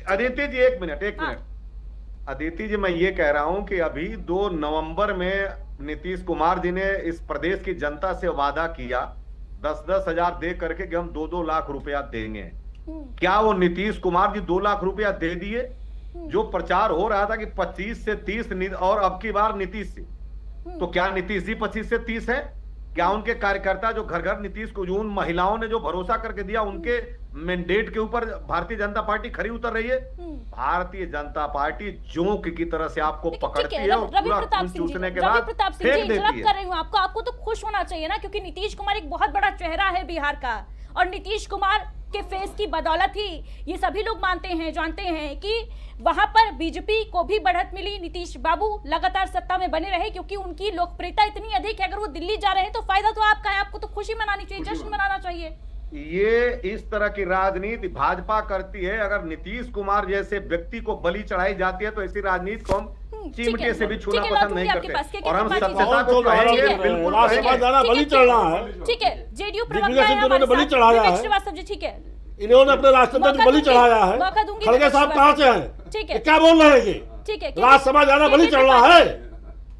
अदिति जी एक मिनट अदिति जी, मैं ये कह रहा हूं कि अभी 2 नवंबर में नीतीश कुमार जी ने इस प्रदेश की जनता से वादा किया 10-10 हजार दे करके कि हम 2-2 लाख रुपया देंगे। क्या वो नीतीश कुमार जी 2 लाख रुपया दे दिए? जो प्रचार हो रहा था कि 25 से 30 और अब की बार नीतीश से, तो क्या नीतीश जी 25 से 30 है? क्या उनके कार्यकर्ता जो घर घर नीतीश को, जो उन महिलाओं ने जो भरोसा करके दिया, उनके मैंडेट के ऊपर भारतीय जनता पार्टी खरी उतर रही है? भारतीय जनता पार्टी जोंक की तरह से आपको पकड़ती है और पूरा खून चूसने के बाद फेंक देती है। कर रही हूँ आपको तो खुश होना चाहिए ना, क्योंकि नीतीश कुमार एक बहुत बड़ा चेहरा है बिहार का, और नीतीश कुमार के फेस की बदौलत ही ये सभी लोग मानते हैं, जानते हैं कि वहां पर बीजेपी को भी बढ़त मिली, नीतीश बाबू लगातार सत्ता में बने रहे, क्योंकि उनकी लोकप्रियता इतनी अधिक है। अगर वो दिल्ली जा रहे हैं तो फायदा तो आपका है, आपको तो खुशी मनानी चाहिए, जश्न मनाना चाहिए। ये इस तरह की राजनीति भाजपा करती है। अगर नीतीश कुमार जैसे व्यक्ति को बलि चढ़ाई जाती है तो ऐसी राजनीति को हम चिमटे से भी छूना पसंद नहीं करते, और हम सत्यता को कहेंगे, बिल्कुल बलि चढ़ना है। ठीक है, जेडीयू दिग्विजय सिंह ने बलि चढ़ाया है, श्रीवास्तव जी, ठीक है, इन्होंने अपने राष्ट्रपति को बलि चढ़ाया है। खड़गे साहब कहाँ से हैं? ठीक है, क्या बोल रहे हैं ये? ठीक है, राज्यसभा जाना बलि चढ़ना है,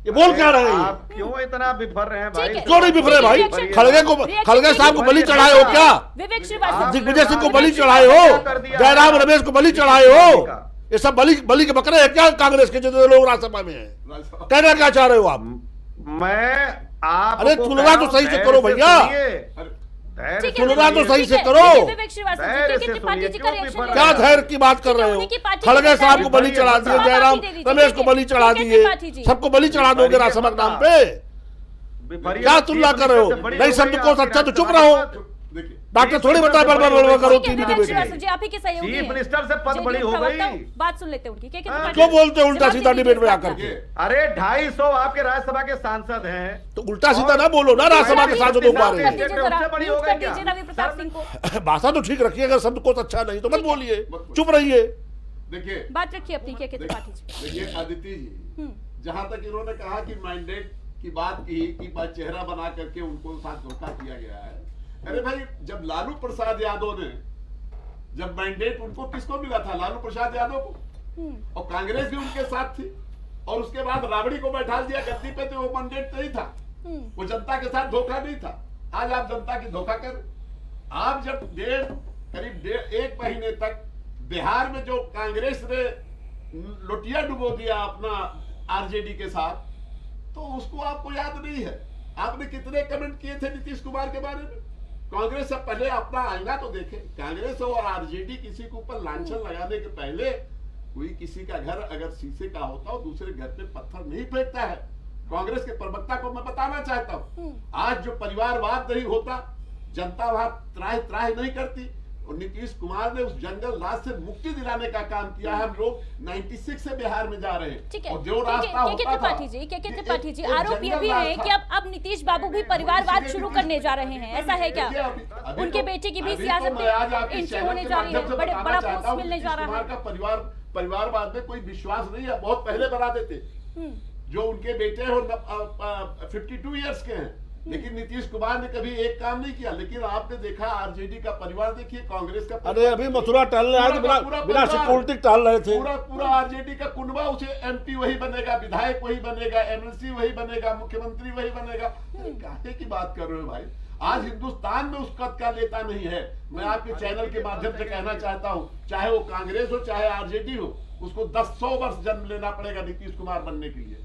ये बोल क्या रहे हैं? आप क्यों इतना बिफर रहे हैं भाई? क्यों नहीं बिफरे भाई? खड़गे साहब को बलि चढ़ाए हो क्या? विवेक श्रीवास्तव, दिग्विजय सिंह को बलि चढ़ाए हो, जयराम रमेश को बलि चढ़ाए हो, ये सब बलि के बकरे हैं क्या कांग्रेस के जो लोग राज्यसभा में हैं? कहना क्या चाह रहे हो आप? मैं आप अरे तुलना तो सही से करो भैया, तुलना तो सही से करो। क्या धैर्य की बात कर रहे हो? खड़गे साहब को बलि चढ़ा दिए, जयराम रमेश को बलि चढ़ा दिए, सबको बलि चढ़ा दोगे राज्यसभा के नाम पे? क्या तुलना कर रहे हो? नहीं शब्द को अच्छा तो चुप रहो। डॉक्टर थोड़ी बता बड़बड़ करो टीवी डिबेट में। चीफ मिनिस्टर से पद बड़ी हो गई, बात सुन लेते हैं। क्यों बोलते हो उल्टा सीधा डिबेट में आकर के? अरे 250 आपके राज्यसभा के सांसद हैं, तो उल्टा सीधा ना बोलो ना, राज्यसभा के सांसदों के बारे में। बड़ी हो गई क्या? भाषा तो ठीक रखिए, अगर शब्द को अच्छा नहीं तो मत बोलिए, चुप रहिए। देखिए बात रखिए अपनी, क्या कहते पाठी जी? देखिए अदिति जी, जहां तक इन्होंने कहा कि मैंडेट की बात की कि चेहरा बना करके उनको साथ धोखा किया गया है। अरे भाई, जब लालू प्रसाद यादव ने, जब मैंडेट उनको किसको मिला था? लालू प्रसाद यादव को, और कांग्रेस भी उनके साथ थी, और उसके बाद राबड़ी को बैठा दिया गद्दी पे, तो वो मैंडेट नहीं था, वो जनता के साथ धोखा नहीं था। आज आप जनता की धोखा कर, आप जब करीब 1 महीने तक बिहार में जो कांग्रेस ने लोटिया डुबो दिया अपना आरजेडी के साथ, तो उसको आपको याद नहीं है? आपने कितने कमेंट किए थे नीतीश कुमार के बारे में? कांग्रेस से पहले अपना आईना तो देखे। कांग्रेस और आरजेडी किसी के ऊपर लांछन लगाने के पहले, कोई किसी का घर अगर शीशे का होता हो, दूसरे घर पे पत्थर नहीं फेंकता है। कांग्रेस के प्रवक्ता को मैं बताना चाहता हूँ, आज जो परिवारवाद नहीं होता, जनता वहां त्राह त्राह नहीं करती, और नीतीश कुमार ने उस जंगल राज से मुक्ति दिलाने का काम किया है। हम लोग 96 से बिहार में जा रहे हैं, और जो रास्ता होता था, पाठी जी आरोप ये भी है कि अब नीतीश बाबू भी परिवारवाद शुरू करने जा रहे हैं, ऐसा है क्या? उनके बेटे की भी सियासत में एंट्री होने जा रही है, बड़ा पोस्ट मिलने जा रहा है। परिवारवाद में कोई विश्वास नहीं है, बहुत पहले बना देते। जो उनके बेटे हो 52 ईयर्स के हैं, लेकिन नीतीश कुमार ने कभी एक काम नहीं किया। लेकिन आपने देखा आरजेडी का परिवार, देखिए कांग्रेस का, अरे अभी मथुरा टहलने आए तो बिना सिक्योरिटी टहल रहे थे। पूरा आरजेडी का कुनबा, उसे एमपी वही बनेगा, विधायक वही बनेगा, एमएलसी वही बनेगा, मुख्यमंत्री वही बनेगा। काहे की बात कर रहे हो भाई? आज हिंदुस्तान में उस कद का नेता नहीं है। मैं आपके चैनल के माध्यम से कहना चाहता हूँ, चाहे वो कांग्रेस हो चाहे आरजेडी हो, उसको 100 वर्ष जन्म लेना पड़ेगा नीतीश कुमार बनने के लिए।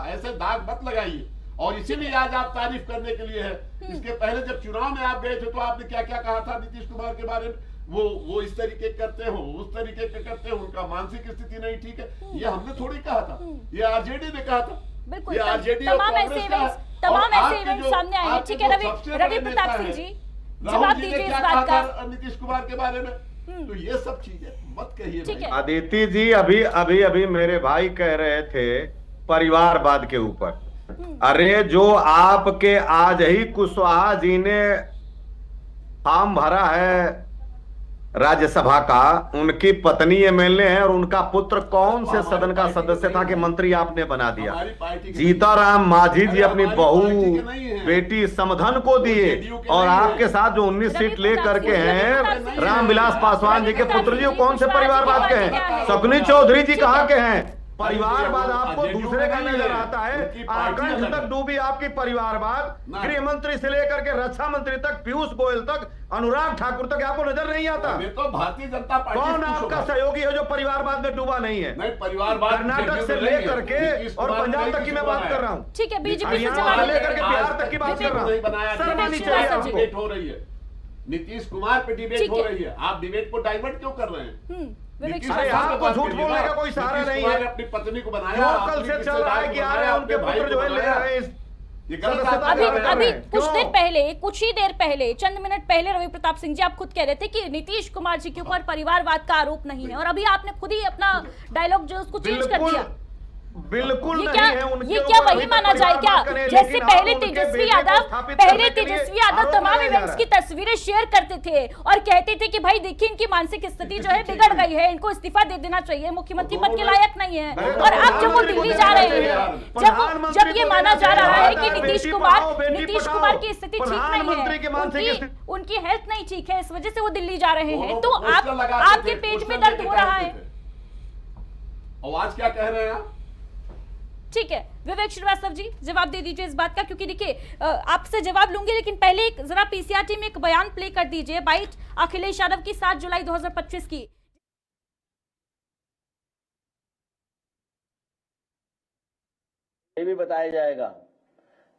ऐसे दाग मत लगाइए। और इसीलिए आज आप तारीफ करने के लिए है। इसके पहले जब चुनाव में आप गए थे तो आपने क्या क्या कहा था नीतीश कुमार के बारे में, वो इस तरीके करते हो, उस तरीके के करते हो, उनका मानसिक स्थिति नहीं ठीक है, ये हमने थोड़ी कहा था, ये आरजेडी ने कहा था। बिल्कुल, ये आरजेडी और तमाम कांग्रेस का है। तमाम और ऐसे इवेंट सामने आए हैं। ठीक है रवि प्रताप सिंह जी, जवाब राहुल जी ने दीजिए क्या इस कहा बात का। था नीतीश कुमार के बारे में, तो ये सब चीजें मत कहिए ठीक है। अदिति जी अभी मेरे भाई कह रहे थे परिवारवाद के ऊपर। अरे जो आपके आज ही कुशवाहा जी ने फॉर्म भरा है राज्यसभा का, उनकी पत्नी एमएलए है और उनका पुत्र कौन से सदन का सदस्य था कि मंत्री आपने बना दिया। जीताराम मांझी जी अपनी बहू बेटी समधन को दिए और आपके साथ जो 19 सीट ले करके हैं रामविलास पासवान जी के पुत्र जी, कौन से परिवारवाद के हैं? शकुनी चौधरी जी कहाँ के हैं? परिवारवाद आपको दूसरे का नजर आता है, आकांक्ष तक डूबी आपकी परिवारवाद। गृह मंत्री से लेकर के रक्षा मंत्री तक, पीयूष गोयल तक, अनुराग ठाकुर तक आपको नजर नहीं आता। तो भारतीय जनता पार्टी कौन आपका सहयोगी है जो परिवारवाद में डूबा नहीं है? नहीं, परिवारवाद कर्नाटक से लेकर के और पंजाब तक की मैं बात कर रहा हूँ, ठीक है, बीजेपी से हरियाणा से लेकर के बिहार तक की बात कर रहा हूँ। शर्म आनी चाहिए आपको। डिबेट हो रही है, नीतीश कुमार पे डिबेट हो रही है, आप डिबेट को डाइवर्ट क्यों कर रहे हैं? अरे आपको झूठ बोलने का कोई सहारा नहीं है। अपनी पत्नी को बनाया, लोकल से चल रहा है कि आ रहे हैं उनके पुत्र जो है ले रहे हैं। अभी कुछ ही देर पहले चंद मिनट पहले रवि प्रताप सिंह जी आप खुद कह रहे थे कि नीतीश कुमार जी के ऊपर परिवारवाद का आरोप नहीं है, और अभी आपने खुद ही अपना डायलॉग जो उसको चेंज कर दिया। बिल्कुल ये नहीं है उनके ये क्या ऊपर वही माना जाए क्या? जैसे पहले तेजस्वी यादव तमाम इवेंट्स की तस्वीरें शेयर करते थे और कहते थे कि भाई देखिए इनकी मानसिक स्थिति जो है बिगड़ गई है, इनको इस्तीफा दे देना चाहिए, मुख्यमंत्री पद के लायक नहीं है। और अब जब वो दिल्ली जा रहे हैं, जब ये माना जा रहा है कि नीतीश कुमार की स्थिति ठीक नहीं है, उनकी हेल्थ नहीं ठीक है, इस वजह से वो दिल्ली जा रहे हैं, तो आपके पेट में दर्द हो रहा है। और आज क्या कह रहे हैं आप? ठीक है विवेक श्रीवास्तव जी, जवाब दे दीजिए इस बात का, क्योंकि देखिए आपसे जवाब लूंगी, लेकिन पहले एक जरा पीसीआर टीम एक बयान प्ले कर दीजिए। बाइट अखिलेश यादव की 7 जुलाई 2025 की। ये भी बताया जाएगा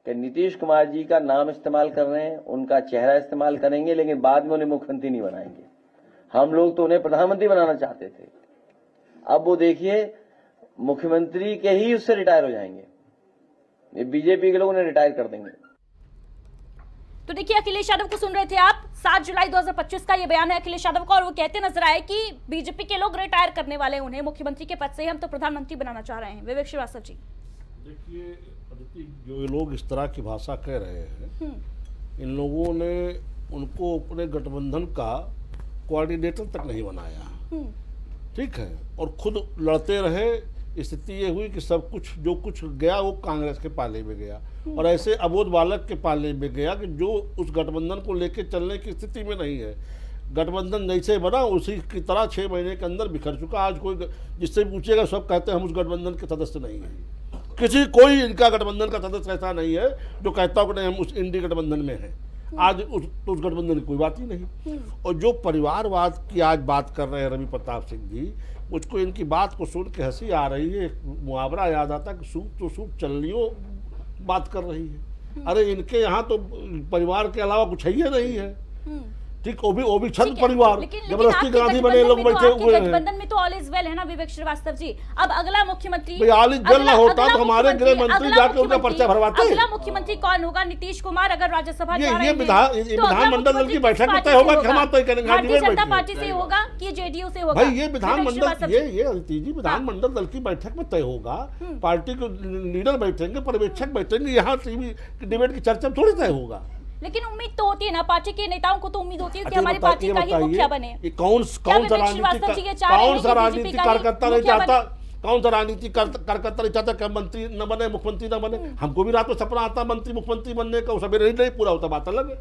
कि नीतीश कुमार जी का नाम इस्तेमाल कर रहे हैं, उनका चेहरा इस्तेमाल करेंगे, लेकिन बाद में उन्हें मुख्यमंत्री नहीं बनाएंगे। हम लोग तो उन्हें प्रधानमंत्री बनाना चाहते थे, अब वो देखिए मुख्यमंत्री के ही उससे रिटायर हो जाएंगे, ये बीजेपी के लोग उन्हें रिटायर कर देंगे। तो देखिए अखिलेश यादव को सुन रहे थे आप, 7 जुलाई 2025 का ये बयान है अखिलेश यादव का, और वो कहते नजर आए कि बीजेपी के लोग रिटायर करने वाले हैं उन्हें मुख्यमंत्री के पद से, हम तो प्रधानमंत्री बनाना चाह रहे हैं। विवेक श्रीवास्तव जी, देखिए अदिति, जो लोग इस तरह की भाषा कह रहे हैं, इन लोगों ने उनको अपने गठबंधन का कोऑर्डिनेटर तक नहीं बनाया, ठीक है, और खुद लड़ते रहे। स्थिति ये हुई कि सब कुछ जो कुछ गया वो कांग्रेस के पाले में गया, और ऐसे अबोध बालक के पाले में गया कि जो उस गठबंधन को लेकर चलने की स्थिति में नहीं है। गठबंधन जैसे बना उसी की तरह 6 महीने के अंदर बिखर चुका। आज कोई जिससे पूछेगा सब कहते हैं हम उस गठबंधन के सदस्य नहीं हैं। कोई इनका गठबंधन का सदस्य ऐसा नहीं है जो कहता हो कि नहीं हम उस इंडी गठबंधन में हैं। आज उस गठबंधन की कोई बात ही नहीं। और जो परिवारवाद की आज बात कर रहे हैं रवि प्रताप सिंह जी, मुझको इनकी बात को सुन के हंसी आ रही है। एक मुहावरा याद आता कि सूप तो सूप चलनियों बात कर रही है। अरे इनके यहाँ तो परिवार के अलावा कुछ ही नहीं है, ठीक, वो भी छंद परिवार, जबरदस्ती गांधी बने लोग बैठे हुए हैं। गठबंधन में तो ऑल इज वेल है ना विवेक श्रीवास्तव जी। अब अगला मुख्यमंत्री ऑल इज वेल ना होता तो हमारे गृह मंत्री जाके उनका पर्चा भरवाते। अगला मुख्यमंत्री कौन होगा? नीतीश कुमार अगर राज्यसभा जा रहे हैं, विधानमंडल दल की बैठक में तय होगा कि हम तय करेंगे। भारतीय जनता पार्टी से होगा कि जेडीयू से होगा? भाई ये विधानमंडल, ये अदिति जी, विधानमंडल दल की बैठक में तय होगा। पार्टी के लीडर बैठेंगे, पर्यवेक्षक बैठेंगे, यहाँ टीवी डिबेट की चर्चा थोड़ी तय होगा। लेकिन उम्मीद तो होती है ना, पार्टी के नेताओं को तो उम्मीद होती है कि हमारी पार्टी का ही मुखिया बने। कौन सा राजनीतिक कार्यकर्ता नहीं चाहता, कौन सा राजनीतिक कार्यकर्ता नहीं चाहता कि मंत्री न बने, मुख्यमंत्री न बने। हमको भी रात में सपना आता मंत्री मुख्यमंत्री बनने का, सवेरे नहीं पूरा होता, बात अलग है।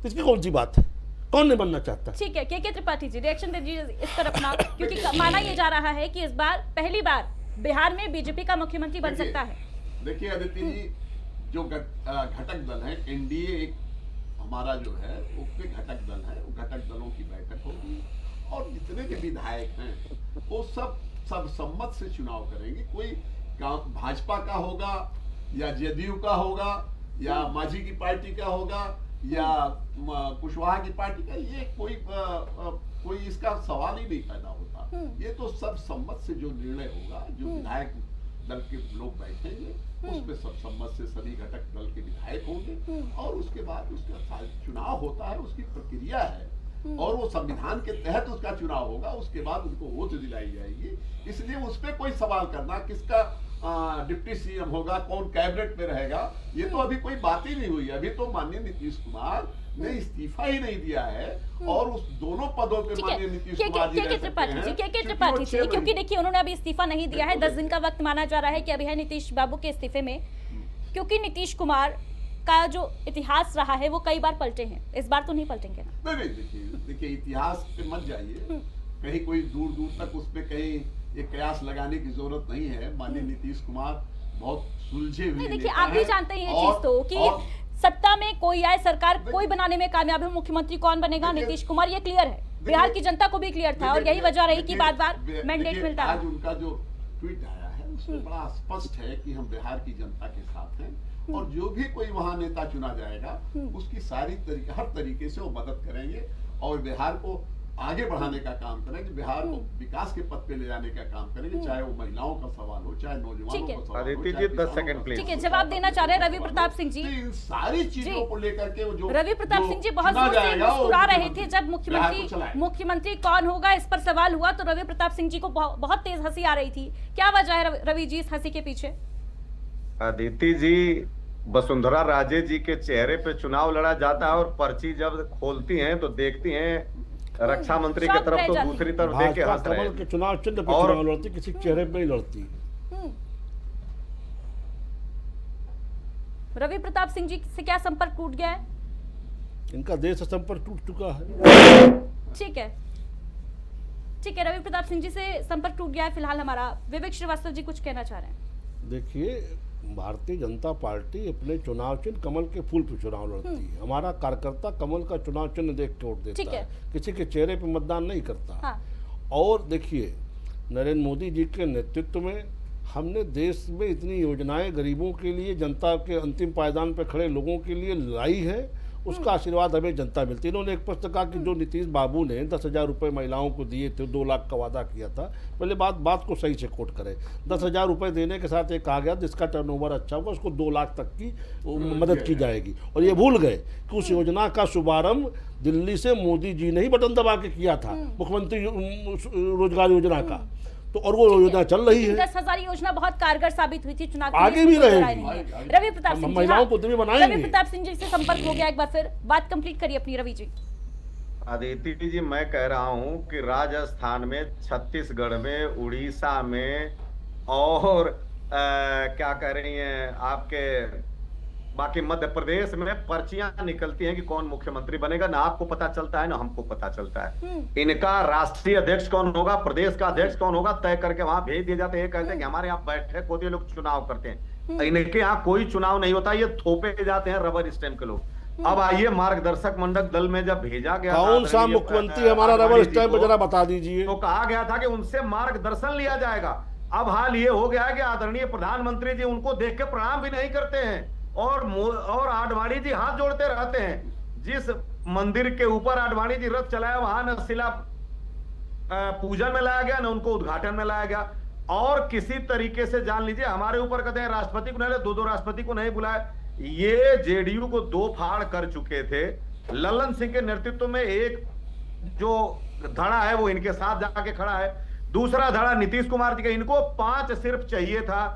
इसकी कौन सी बात है, कौन नहीं बनना चाहता? ठीक है, के त्रिपाठी जी रिएक्शन दे दीजिए इस पर अपना, क्योंकि माना ये जा रहा है कि इस बार पहली बार बिहार में बीजेपी का मुख्यमंत्री बन सकता है। देखिए अदिति जी, जो घटक दल है, एनडीए एक हमारा जो है उसके घटक दल है, वो घटक दलों की बैठक होगी और जितने भी विधायक हैं वो सब सर्वसम्मत से चुनाव करेंगे। कोई भाजपा का होगा या जदयू का होगा या मांझी की पार्टी का होगा या कुशवाहा की पार्टी का, ये कोई इसका सवाल ही नहीं पैदा होता। ये तो सब सम्मत से जो निर्णय होगा, जो विधायक दल के लोग बैठेंगे उसमें सब सम्मत से सभी घटक दल के विधायक होंगे और उसके बाद उसका चुनाव होता है, उसकी प्रक्रिया है और वो संविधान के तहत उसका चुनाव होगा, उसके बाद उनको वोट दिलाई जाएगी। इसलिए उस पर कोई सवाल करना, किसका डिप्टी सीएम होगा, कौन कैबिनेट में रहेगा, ये तो अभी कोई बात ही नहीं हुई। अभी तो माननीय नीतीश कुमार ने इस्तीफा ही नहीं दिया है और उस दोनों पदों पे माननीय नीतीश कुमार जी रह सकते हैं। त्रिपाठी जी, क्योंकि देखिए उन्होंने अभी इस्तीफा नहीं दिया है, 10 दिन का वक्त माना जा रहा है कि अभी है नीतीश बाबू के इस्तीफे में, क्योंकि नीतीश कुमार का जो इतिहास रहा है वो कई बार पलटे हैं, इस बार तो नहीं पलटेंगे ना? नहीं, देखिए इतिहास पे मत जाइए, कहीं कोई दूर दूर तक उस पे कहीं एक कयास लगाने की जरूरत नहीं है। माननीय नीतीश कुमार बहुत सुलझे हुए, देखिए आप भी जानते हैं ये चीज तो कि सत्ता में कोई आए, सरकार कोई बनाने में कामयाब है, मुख्यमंत्री कौन बनेगा, नीतीश कुमार, ये क्लियर है, बिहार की जनता को भी क्लियर था और यही वजह रही कि बार बार मैंडेट मिलता है। आज उनका जो ट्वीट आया है उसमें बड़ा स्पष्ट है कि हम बिहार की जनता के साथ हैं और जो भी कोई वहां नेता चुना जाएगा उसकी हर तरीके से वो मदद करेंगे और बिहार को आगे बढ़ाने का काम करेंगे, बिहार को विकास के पथ पे ले जाने का काम करेंगे, चाहे वो महिलाओं का सवाल हो, चाहे नौजवानों का सवाल हो। 10 सेकंड प्लीज। ठीक है, जवाब देना चाह रहे हैं रवि प्रताप सिंह जी। इन सारी चीजों को लेकर के जो रवि प्रताप सिंह जी बहुत जोर से मुस्कुरा रहे थे जब मुख्यमंत्री कौन होगा इस पर सवाल हुआ तो रवि प्रताप सिंह जी को बहुत तेज हंसी आ रही थी। क्या वजह है रवि जी इस हंसी के पीछे? अदिति जी, वसुंधरा राजे जी के चेहरे पे चुनाव लड़ा जाता है और पर्ची जब खोलती हैं तो देखती हैं रक्षा मंत्री की तरफ तो दूसरी तरफ देख के हंस रहे हैं। के चुनाव चिन्ह पे चुनाव लड़ती, किसी चेहरे पे नहीं लड़ती। रवि प्रताप सिंह जी से क्या संपर्क टूट गया है? इनका देश से संपर्क टूट चुका है। ठीक है, रवि प्रताप सिंह जी से संपर्क टूट गया है फिलहाल हमारा। विवेक श्रीवास्तव जी कुछ कहना चाह रहे हैं? देखिए, भारतीय जनता पार्टी अपने चुनाव चिन्ह कमल के फूल पे चुनाव लड़ती है। हमारा कार्यकर्ता कमल का चुनाव चिन्ह देख के वोट देता है, किसी के चेहरे पे मतदान नहीं करता। हाँ। और देखिए, नरेंद्र मोदी जी के नेतृत्व में हमने देश में इतनी योजनाएं गरीबों के लिए, जनता के अंतिम पायदान पे खड़े लोगों के लिए लाई है, उसका आशीर्वाद हमें जनता मिलती है। इन्होंने एक प्रश्न कहा कि जो नीतीश बाबू ने 10,000 रुपये महिलाओं को दिए थे, 2 लाख का वादा किया था, पहले बात को सही से कोट करें। 10,000 रुपये देने के साथ ये कहा गया जिसका टर्नओवर अच्छा होगा उसको 2 लाख तक की मदद की जाएगी, और ये भूल गए कि उस योजना का शुभारंभ दिल्ली से मोदी जी ने ही बटन दबा के किया था, मुख्यमंत्री रोजगार योजना का। तो और वो योजना चल रही है। 10,000 योजना बहुत कारगर साबित हुई थी चुनाव आगे भी रहेगी। रवि प्रताप सिंह महिलाओं को भी बनाएंगे। रवि प्रताप सिंह जी से संपर्क हो गया, एक बार फिर बात कंप्लीट करिए अपनी रवि जी। अदिति जी, मैं कह रहा हूं कि राजस्थान में, छत्तीसगढ़ में, उड़ीसा में और क्या कह रही हैं आपके बाकी मध्य प्रदेश में पर्चियां निकलती हैं कि कौन मुख्यमंत्री बनेगा, ना आपको पता चलता है ना हमको पता चलता है। इनका राष्ट्रीय अध्यक्ष कौन होगा, प्रदेश का अध्यक्ष कौन होगा, तय करके वहां भेज दिए जाते हैं। कहते हैं कि हमारे यहाँ बैठक होती है, लोग चुनाव करते हैं। इनके यहाँ कोई चुनाव नहीं होता, ये थोपे जाते हैं रबर स्टैंप के लोग। अब आइए, मार्गदर्शक मंडल दल में जब भेजा गया, कौन सा मुख्यमंत्री हमारा रबर स्टैंप जरा बता दीजिए। तो कहा गया था कि उनसे मार्गदर्शन लिया जाएगा। अब हाल ये हो गया है कि आदरणीय प्रधानमंत्री जी उनको देख के प्रणाम भी नहीं करते हैं और आडवाणी जी हाथ जोड़ते रहते हैं। जिस मंदिर के ऊपर आडवाणी जी रथ चलाया वहां न शिला पूजन में लाया गया, न उनको उद्घाटन में लाया गया। और किसी तरीके से जान लीजिए, हमारे ऊपर कहते हैं राष्ट्रपति को नहीं, 2 राष्ट्रपति को नहीं बुलाया। ये जेडीयू को 2 फाड़ कर चुके थे। लल्लन सिंह के नेतृत्व में एक जो धड़ा है वो इनके साथ जाके खड़ा है, दूसरा धड़ा नीतीश कुमार जी का। इनको 5 सिर्फ चाहिए था,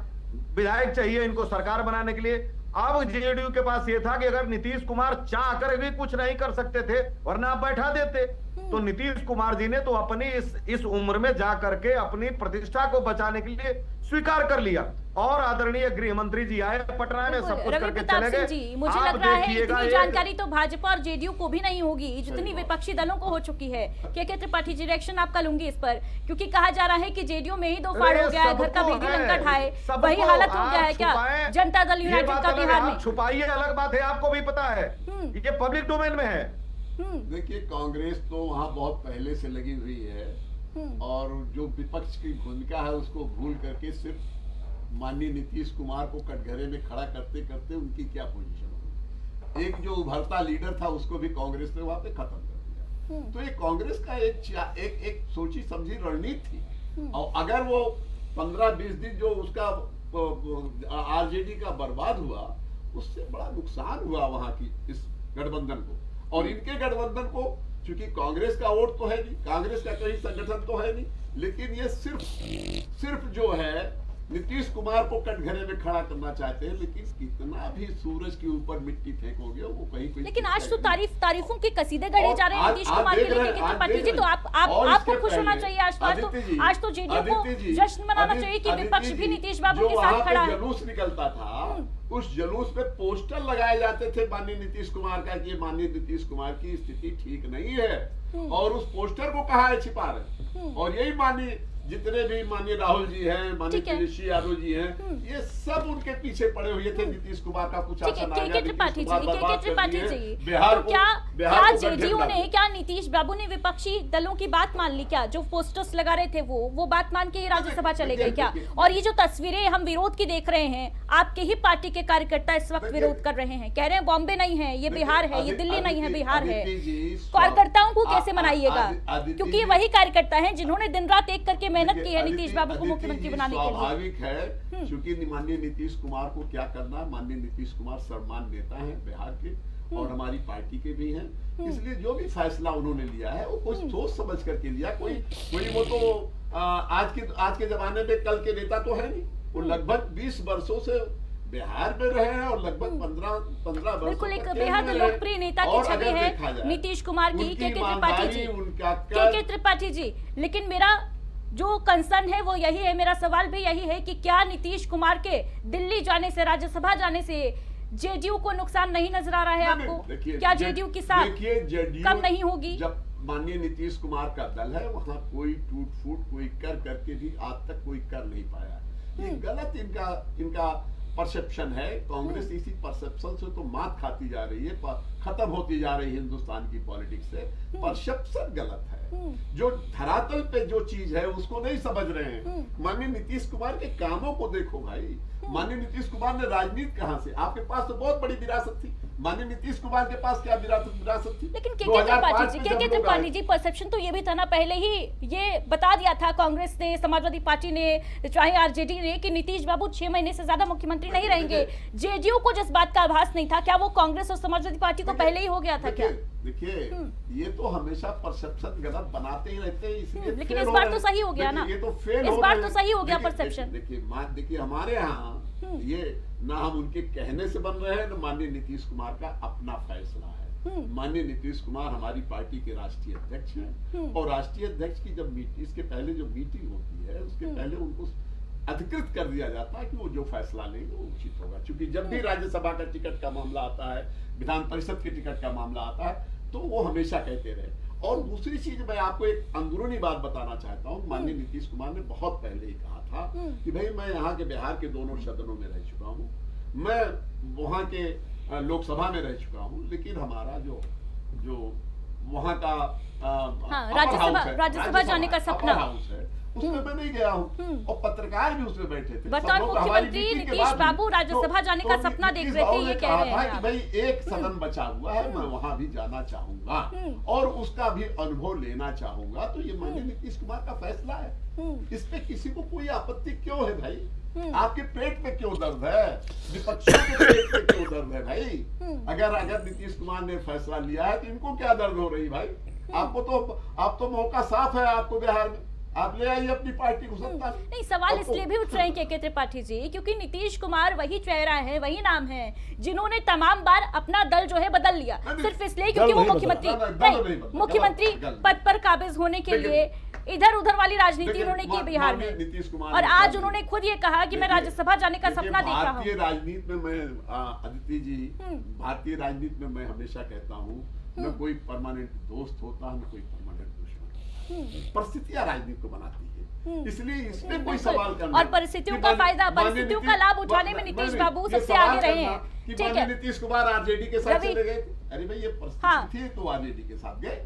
विधायक चाहिए इनको सरकार बनाने के लिए। अब जेडीयू के पास ये था कि अगर नीतीश कुमार चाह कर भी कुछ नहीं कर सकते थे, वरना आप बैठा देते। तो नीतीश कुमार जी ने तो अपनी इस उम्र में जा करके अपनी प्रतिष्ठा को बचाने के लिए स्वीकार कर लिया। और आदरणीय गृह मंत्री जी आए पटना में, सब कुछ करके चले गए। मुझे लग रहा है इतनी जानकारी तो भाजपा और जेडीयू को भी नहीं होगी जितनी विपक्षी दलों को हो चुकी है। के त्रिपाठी जी, रिएक्शन आपका लूंगी इस पर, क्योंकि कहा जा रहा है कि जेडीयू में ही 2 फाड़ हो गया है, घर का भेदी लंका ढाए, वही हालत हो गया है क्या जनता दल यूनाइटेड का बिहार में? छुपाइए, अलग बात है, आपको भी पता है, ये पब्लिक डोमेन में है। देखिए, कांग्रेस तो वहां बहुत पहले से लगी हुई है और जो विपक्ष की भूमिका है उसको भूल करके सिर्फ माननीय नीतीश कुमार को कटघरे में खड़ा करते करते उनकी क्या पोजीशन होगी। एक जो उभरता लीडर था उसको भी कांग्रेस ने वहां पे खत्म कर दिया। तो ये कांग्रेस का एक सोची समझी रणनीति थी। और अगर वो 15-20 दिन जो उसका आरजेडी का बर्बाद हुआ, उससे बड़ा नुकसान हुआ वहां की इस गठबंधन को। और इनके गठबंधन को, चूंकि कांग्रेस का वोट तो है नहीं, कांग्रेस का कहीं संगठन तो है नहीं, लेकिन ये सिर्फ जो है नीतीश कुमार को कटघरे में खड़ा करना चाहते हैं। लेकिन कितना भी सूरज के ऊपर मिट्टी फेंकोगे वो कहीं लेकिन आज तो तारीफों के कसीदे गढ़े जा रहे हैं नीतीश कुमार के लिए त्रिपाठी जी। तो आपको खुश होना चाहिए। आज तो जेडीयू को जश्न मनाना चाहिए कि विपक्ष भी नीतीश बाबू के साथ खड़ा है। जुलूस निकलता था, उस जुलूस पे पोस्टर लगाए जाते थे माननीय नीतीश कुमार का कि माननीय नीतीश कुमार की स्थिति ठीक नहीं है, और उस पोस्टर को कहा है छिपा रहे। और यही माननीय जितने भी माननीय राहुल जी हैं, माननीय तेजस्वी यादव जी हैं, ये सब उनके पीछे पड़े हुए थे नीतीश कुमार का कुछ त्रिपाठी जी, बिहार क्या जेडीयू ने, क्या नीतीश बाबू ने विपक्षी दलों की बात मान ली? क्या जो पोस्टर्स लगा रहे थे वो बात मान के ही राज्यसभा चले गए क्या? और ये जो तस्वीरें हम विरोध की देख रहे हैं, आपके ही पार्टी के कार्यकर्ता इस वक्त विरोध कर रहे हैं, कह रहे हैं बॉम्बे नहीं है ये बिहार है, ये दिल्ली नहीं है बिहार है। कार्यकर्ताओं को कैसे मनाइएगा? क्योंकि वही कार्यकर्ता है जिन्होंने दिन रात एक करके मेहनत की है नीतीश बाबू को मुख्यमंत्री बनाने के लिए। स्वाभाविक है, क्योंकि माननीय नीतीश कुमार को क्या करना, माननीय नीतीश कुमार सर्वमान्य नेता हैं बिहार के और हमारी पार्टी के भी हैं, इसलिए जो भी फैसला उन्होंने लिया है वो कुछ सोच समझ करके लिया। कोई वो तो आज के जमाने में कल के नेता तो है नहीं। वो लगभग 20 वर्षों से बिहार में रहे हैं और लगभग 15 वर्ष बिल्कुल एक बेहद लोकप्रिय नेता की छवि है नीतीश कुमार की। के त्रिपाठी जी, लेकिन मेरा जो कंसर्न है वो यही है, मेरा सवाल भी यही है कि क्या नीतीश कुमार के दिल्ली जाने से, राज्यसभा जाने से जेडीयू को नुकसान नहीं नजर आ रहा है आपको? क्या जेडीयू के साथ कम नहीं होगी? जब माननीय नीतीश कुमार का दल है वहां कोई टूट फूट कोई करके भी आज तक कोई कर नहीं पाया। ये गलत इनका परसेप्शन है। कांग्रेस इसी परसेप्शन से तो मात खाती जा रही है, खत्म होती जा रही है हिंदुस्तान की पॉलिटिक्स से। परसेप्शन गलत है। जो धरातल पे जो चीज है उसको नहीं समझ रहे हैं। माननीय नीतीश कुमार के कामों को देखो भाई। माननीय नीतीश कुमार ने राजनीति कहां से, आपके पास तो बहुत बड़ी विरासत थी। माननीय नीतीश कुमार के पास क्या विरासत थी? लेकिन के त्रिपाठी जी परसेप्शन तो ये भी था ना, पहले ही ये बता दिया था कांग्रेस ने, समाजवादी पार्टी ने, चाहे आरजेडी ने, कि नीतीश बाबू 6 महीने से ज्यादा मुख्यमंत्री नहीं रहेंगे। जेडीयू को जिस बात का आभास नहीं था, क्या वो कांग्रेस और समाजवादी पार्टी को पहले ही हो गया था क्या? देखिए ये तो हमेशा परसेप्शन गलत बनाते ही रहते हैं, इसलिए लेकिन इस बार तो सही हो गया ना। ये तो फेल इस बार तो सही हो गया परसेप्शन। देखिए हमारे यहाँ ये ना हम उनके कहने से बन रहे हैं, ना माननीय नीतीश कुमार का अपना फैसला है। माननीय नीतीश कुमार हमारी पार्टी के राष्ट्रीय अध्यक्ष हैं, और राष्ट्रीय अध्यक्ष की जब इसके पहले जो मीटिंग होती है उसके पहले उनको अधिकृत कर दिया जाता है कि वो जो फैसला लेंगे वो उचित होगा। क्योंकि जब भी राज्यसभा का टिकट का मामला आता है, विधान परिषद के टिकट का मामला आता है, तो वो हमेशा कहते रहे। और दूसरी चीज मैं आपको एक अंदरूनी बात बताना चाहता हूँ। माननीय नीतीश कुमार ने बहुत पहले ही कहा था कि भाई मैं यहाँ के बिहार के दोनों सदनों में रह चुका हूँ, मैं वहाँ के लोकसभा में रह चुका हूँ, लेकिन हमारा जो वहाँ का राज्यसभा जाने का सपना है उसमें मैं नहीं गया हूँ, और पत्रकार भी उसमें बैठे थे। वर्तमान मुख्यमंत्री नीतीश बाबू राज्यसभा जाने का सपना देख रहे थे, ये कह रहे हैं कि भाई एक सदन बचा हुआ है, मैं वहां भी जाना चाहूंगा और उसका भी अनुभव लेना चाहूंगा। तो ये माननीय नीतीश कुमार का फैसला है, इस पे किसी को कोई आपत्ति क्यों है भाई? आपके पेट में क्यों दर्द है? विपक्षियों के पेट में क्यों दर्द है भाई? अगर नीतीश कुमार ने फैसला लिया है तो इनको क्या दर्द हो रही भाई? आप तो मौका साफ है आपको बिहार में, आप ले आइए अपनी पार्टी को सत्ता। नहीं, सवाल इसलिए भी उठ रहे हैं के त्रिपाठी जी, क्योंकि नीतीश कुमार वही चेहरा है, वही नाम है जिन्होंने तमाम बार अपना दल जो है बदल लिया, सिर्फ इसलिए क्योंकि वो मुख्यमंत्री पद पर काबिज होने के लिए इधर उधर वाली राजनीति उन्होंने की बिहार में। नीतीश कुमार और आज उन्होंने खुद ये कहा कि मैं राज्यसभा जाने का सपना देख रहा हूँ। भारतीय राजनीति में मैं अदिति जी, भारतीय राजनीति में मैं हमेशा कहता हूँ न कोई परमानेंट दोस्त होता है न कोई परमानेंट दुश्मन। परिस्थितियां राजनीति को बनाती है, इसलिए इसमें कोई सवाल करना और परिस्थितियों का फायदा, परिस्थितियों का लाभ उठाने में नीतीश बाबू सबसे आगे रहे हैं। ठीक है, नीतीश कुमार आरजेडी के साथ चले गए, अरे भाई ये परिस्थिति थी तो आरजेडी के साथ गए,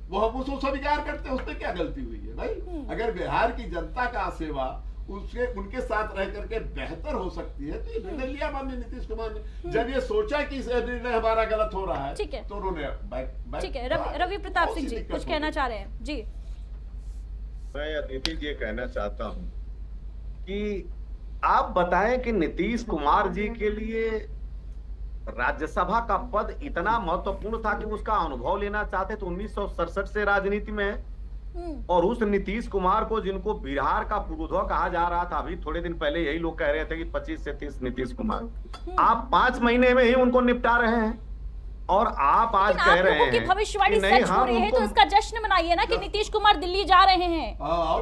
वो हम उसको स्वीकार करते हैं, उसमें क्या गलती हुई है भाई? अगर बिहार की जनता का सेवा उसके उनके साथ रह करके बेहतर हो सकती है। तो ये निर्णय लिया माननीय नीतीश कुमार ने। जब ये सोचा कि निर्णय हमारा गलत हो रहा है, ठीक है, तो उन्होंने ठीक है। रवि प्रताप सिंह जी कुछ कहना चाह रहे हैं जी। मैं अदिति जी कहना चाहता हूं कि आप बताएं कि नीतीश कुमार जी के लिए राज्यसभा का पद इतना महत्वपूर्ण था कि उसका अनुभव लेना चाहते तो 1967 से राजनीति में है। और उस नीतीश कुमार को जिनको बिहार का पुरोधा कहा जा रहा था, अभी थोड़े दिन पहले यही लोग कह रहे थे कि 25 से 30 नीतीश कुमार, आप 5 महीने में ही उनको निपटा रहे हैं। और आप आज कह रहे हैं कि भविष्यवाणी सच हो रही है तो इसका जश्न मनाइए ना कि नीतीश कुमार दिल्ली जा रहे हैं।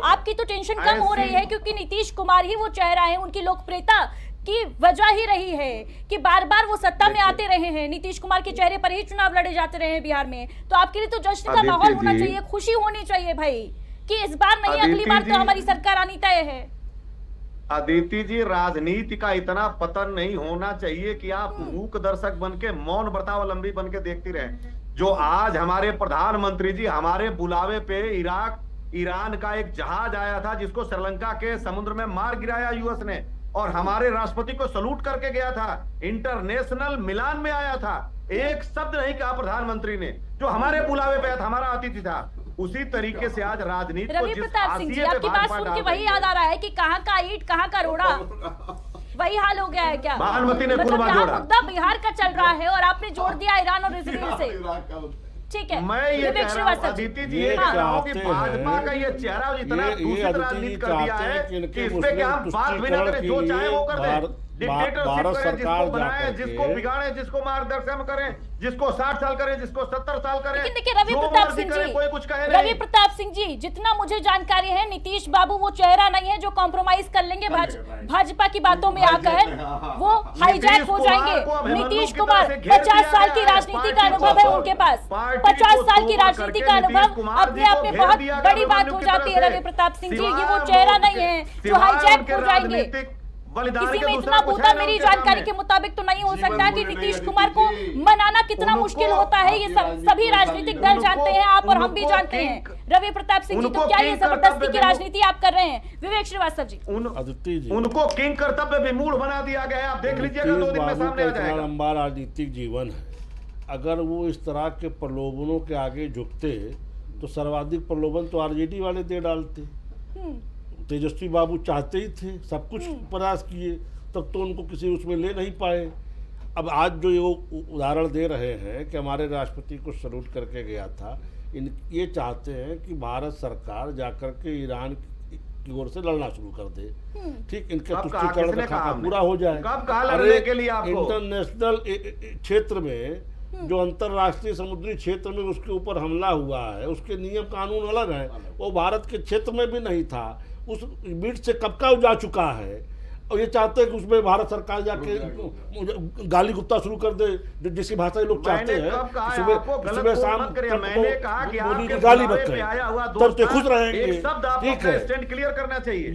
आपकी तो टेंशन कम हो रही है क्योंकि नीतीश कुमार ही वो चेहरा है, उनकी लोकप्रियता की वजह ही रही है कि बार बार वो सत्ता में आते रहे हैं। नीतीश कुमार के चेहरे पर ही चुनाव लड़े जाते रहे हैं बिहार में। तो आपके लिए तो जश्न का माहौल होना चाहिए, खुशी होनी चाहिए भाई कि इस बार नहीं अगली बार तो हमारी सरकार आनी तय है। अदिति जी, राजनीति का इतना पतन नहीं होना चाहिए कि आप मूक दर्शक बन के, मौन व्रतावलंबी बन के देखती रहे। जो आज हमारे प्रधानमंत्री जी हमारे बुलावे पे ईरान का एक जहाज आया था जिसको श्रीलंका के समुद्र में मार गिराया यूएस ने, और हमारे राष्ट्रपति को सलूट करके गया था, इंटरनेशनल मिलान में आया था, एक शब्द नहीं कहा प्रधानमंत्री ने, जो हमारे बुलावे पे आया था, हमारा अतिथि था। उसी तरीके से आज राजनीति रवि प्रताप सिंह जी, आपकी बात सुन के वही याद आ रहा है कि कहाँ का ईंट कहाँ का रोड़ा, वही हाल हो गया है क्या? भानुमति ने मतलब यहाँ मुद्दा बिहार का चल रहा है और आपने जोड़ दिया ईरान और इसराइल से। ठीक है, मैं ये कह रहा हूं अदिति जी, ये कह रहा हूं कि भाजपा का ये चेहरा जितना दूषित राजनीति कर दिया है कि इस पे क्या हम बात भी ना करें, जो चाहे वो कर दें। डिक्टेटरशिप करें, जिसको बनाएं, जिसको बिगाड़ें, जिसको मार्गदर्शन करें, जिसको 60 साल करें, जिसको 70 साल करें। लेकिन देखिए रवि प्रताप सिंह जी, कोई कुछ कहे रवि प्रताप सिंह जी, जितना मुझे जानकारी है नीतीश बाबू वो चेहरा नहीं है जो कॉम्प्रोमाइज कर लेंगे भाजपा की बातों में आकर, वो हाईजैक हो जाएंगे। नीतीश कुमार 50 साल की राजनीति का अनुभव है उनके पास, 50 साल की राजनीति का अनुभव अपने आप में बहुत बड़ी बात हो जाती है। रवि प्रताप सिंह जी, ये वो चेहरा नहीं है जो हाईजैक हो जाएंगे। किसी में इतना बूता मेरी जानकारी के मुताबिक तो नहीं हो सकता कि नीतीश कुमार को मनाना कितना मुश्किल होता है, ये सभी राजनीतिक दल जानते हैं, आप और हम भी जानते हैं। रवि प्रताप सिंह जी, तो क्या ये जबरदस्ती की राजनीति आप कर रहे हैं? विवेक श्रीवास्तव जी, उनको किंग कर्तव्य विमूढ़ बना दिया गया है, आप देख लीजिएगा 2 दिन में सामने आ जाएगा। लंबा राजनीतिक जीवन है, अगर वो इस तरह के प्रलोभनों के आगे झुकते तो सर्वाधिक प्रलोभन तो आरजेडी वाले दे डालते। तेजस्वी बाबू चाहते ही थे, सब कुछ प्रयास किए, तब तो उनको किसी उसमें ले नहीं पाए। अब आज जो ये उदाहरण दे रहे हैं कि हमारे राष्ट्रपति को सल्यूट करके गया था, ये चाहते हैं कि भारत सरकार जाकर के ईरान की ओर से लड़ना शुरू कर दे। ठीक, इनका तुष्टीकरण का खाका पूरा हो जाए। अरे इंटरनेशनल क्षेत्र में जो अंतरराष्ट्रीय समुद्री क्षेत्र में उसके ऊपर हमला हुआ है, उसके नियम कानून अलग है, वो भारत के क्षेत्र में भी नहीं था, उस बीट से कब का जा चुका है। और ये चाहते हैं कि उसमें भारत सरकार जाके गाली गुप्ता शुरू कर दे, जिसकी भाषा लोग चाहते हैं, सुबह शाम मोदी की गाली मत करें, तब तो खुश रहेंगे। ठीक है, क्लियर करना चाहिए।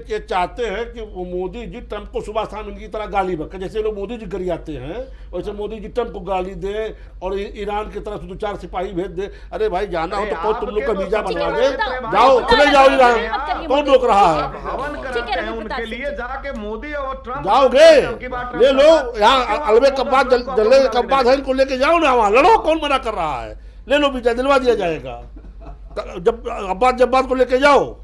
ये चाहते हैं कि वो मोदी जी ट्रंप को सुबह शाम इनकी तरह गाली बके, जैसे लोग मोदी जी गरियाते हैं वैसे मोदी जी ट्रंप को गाली दे और ईरान की तरफ से 2-4 सिपाही भेज दे। अरे भाई, जाना हो तो कौन तुम लोग का वीजा बनवा दे, जाओ, चले जाओ ईरान, कौन रोक रहा है? उनके लिए के मोदी और ट्रंप जाओगे, ले लो, यहाँ अलवे कब्बात जल्ले कब्बात है, इनको लेके जाओ ना, वहाँ लड़ो, कौन मना कर रहा है? ले लो, वीजा दिलवा दिया जाएगा। जब अब्बास को लेके जाओ,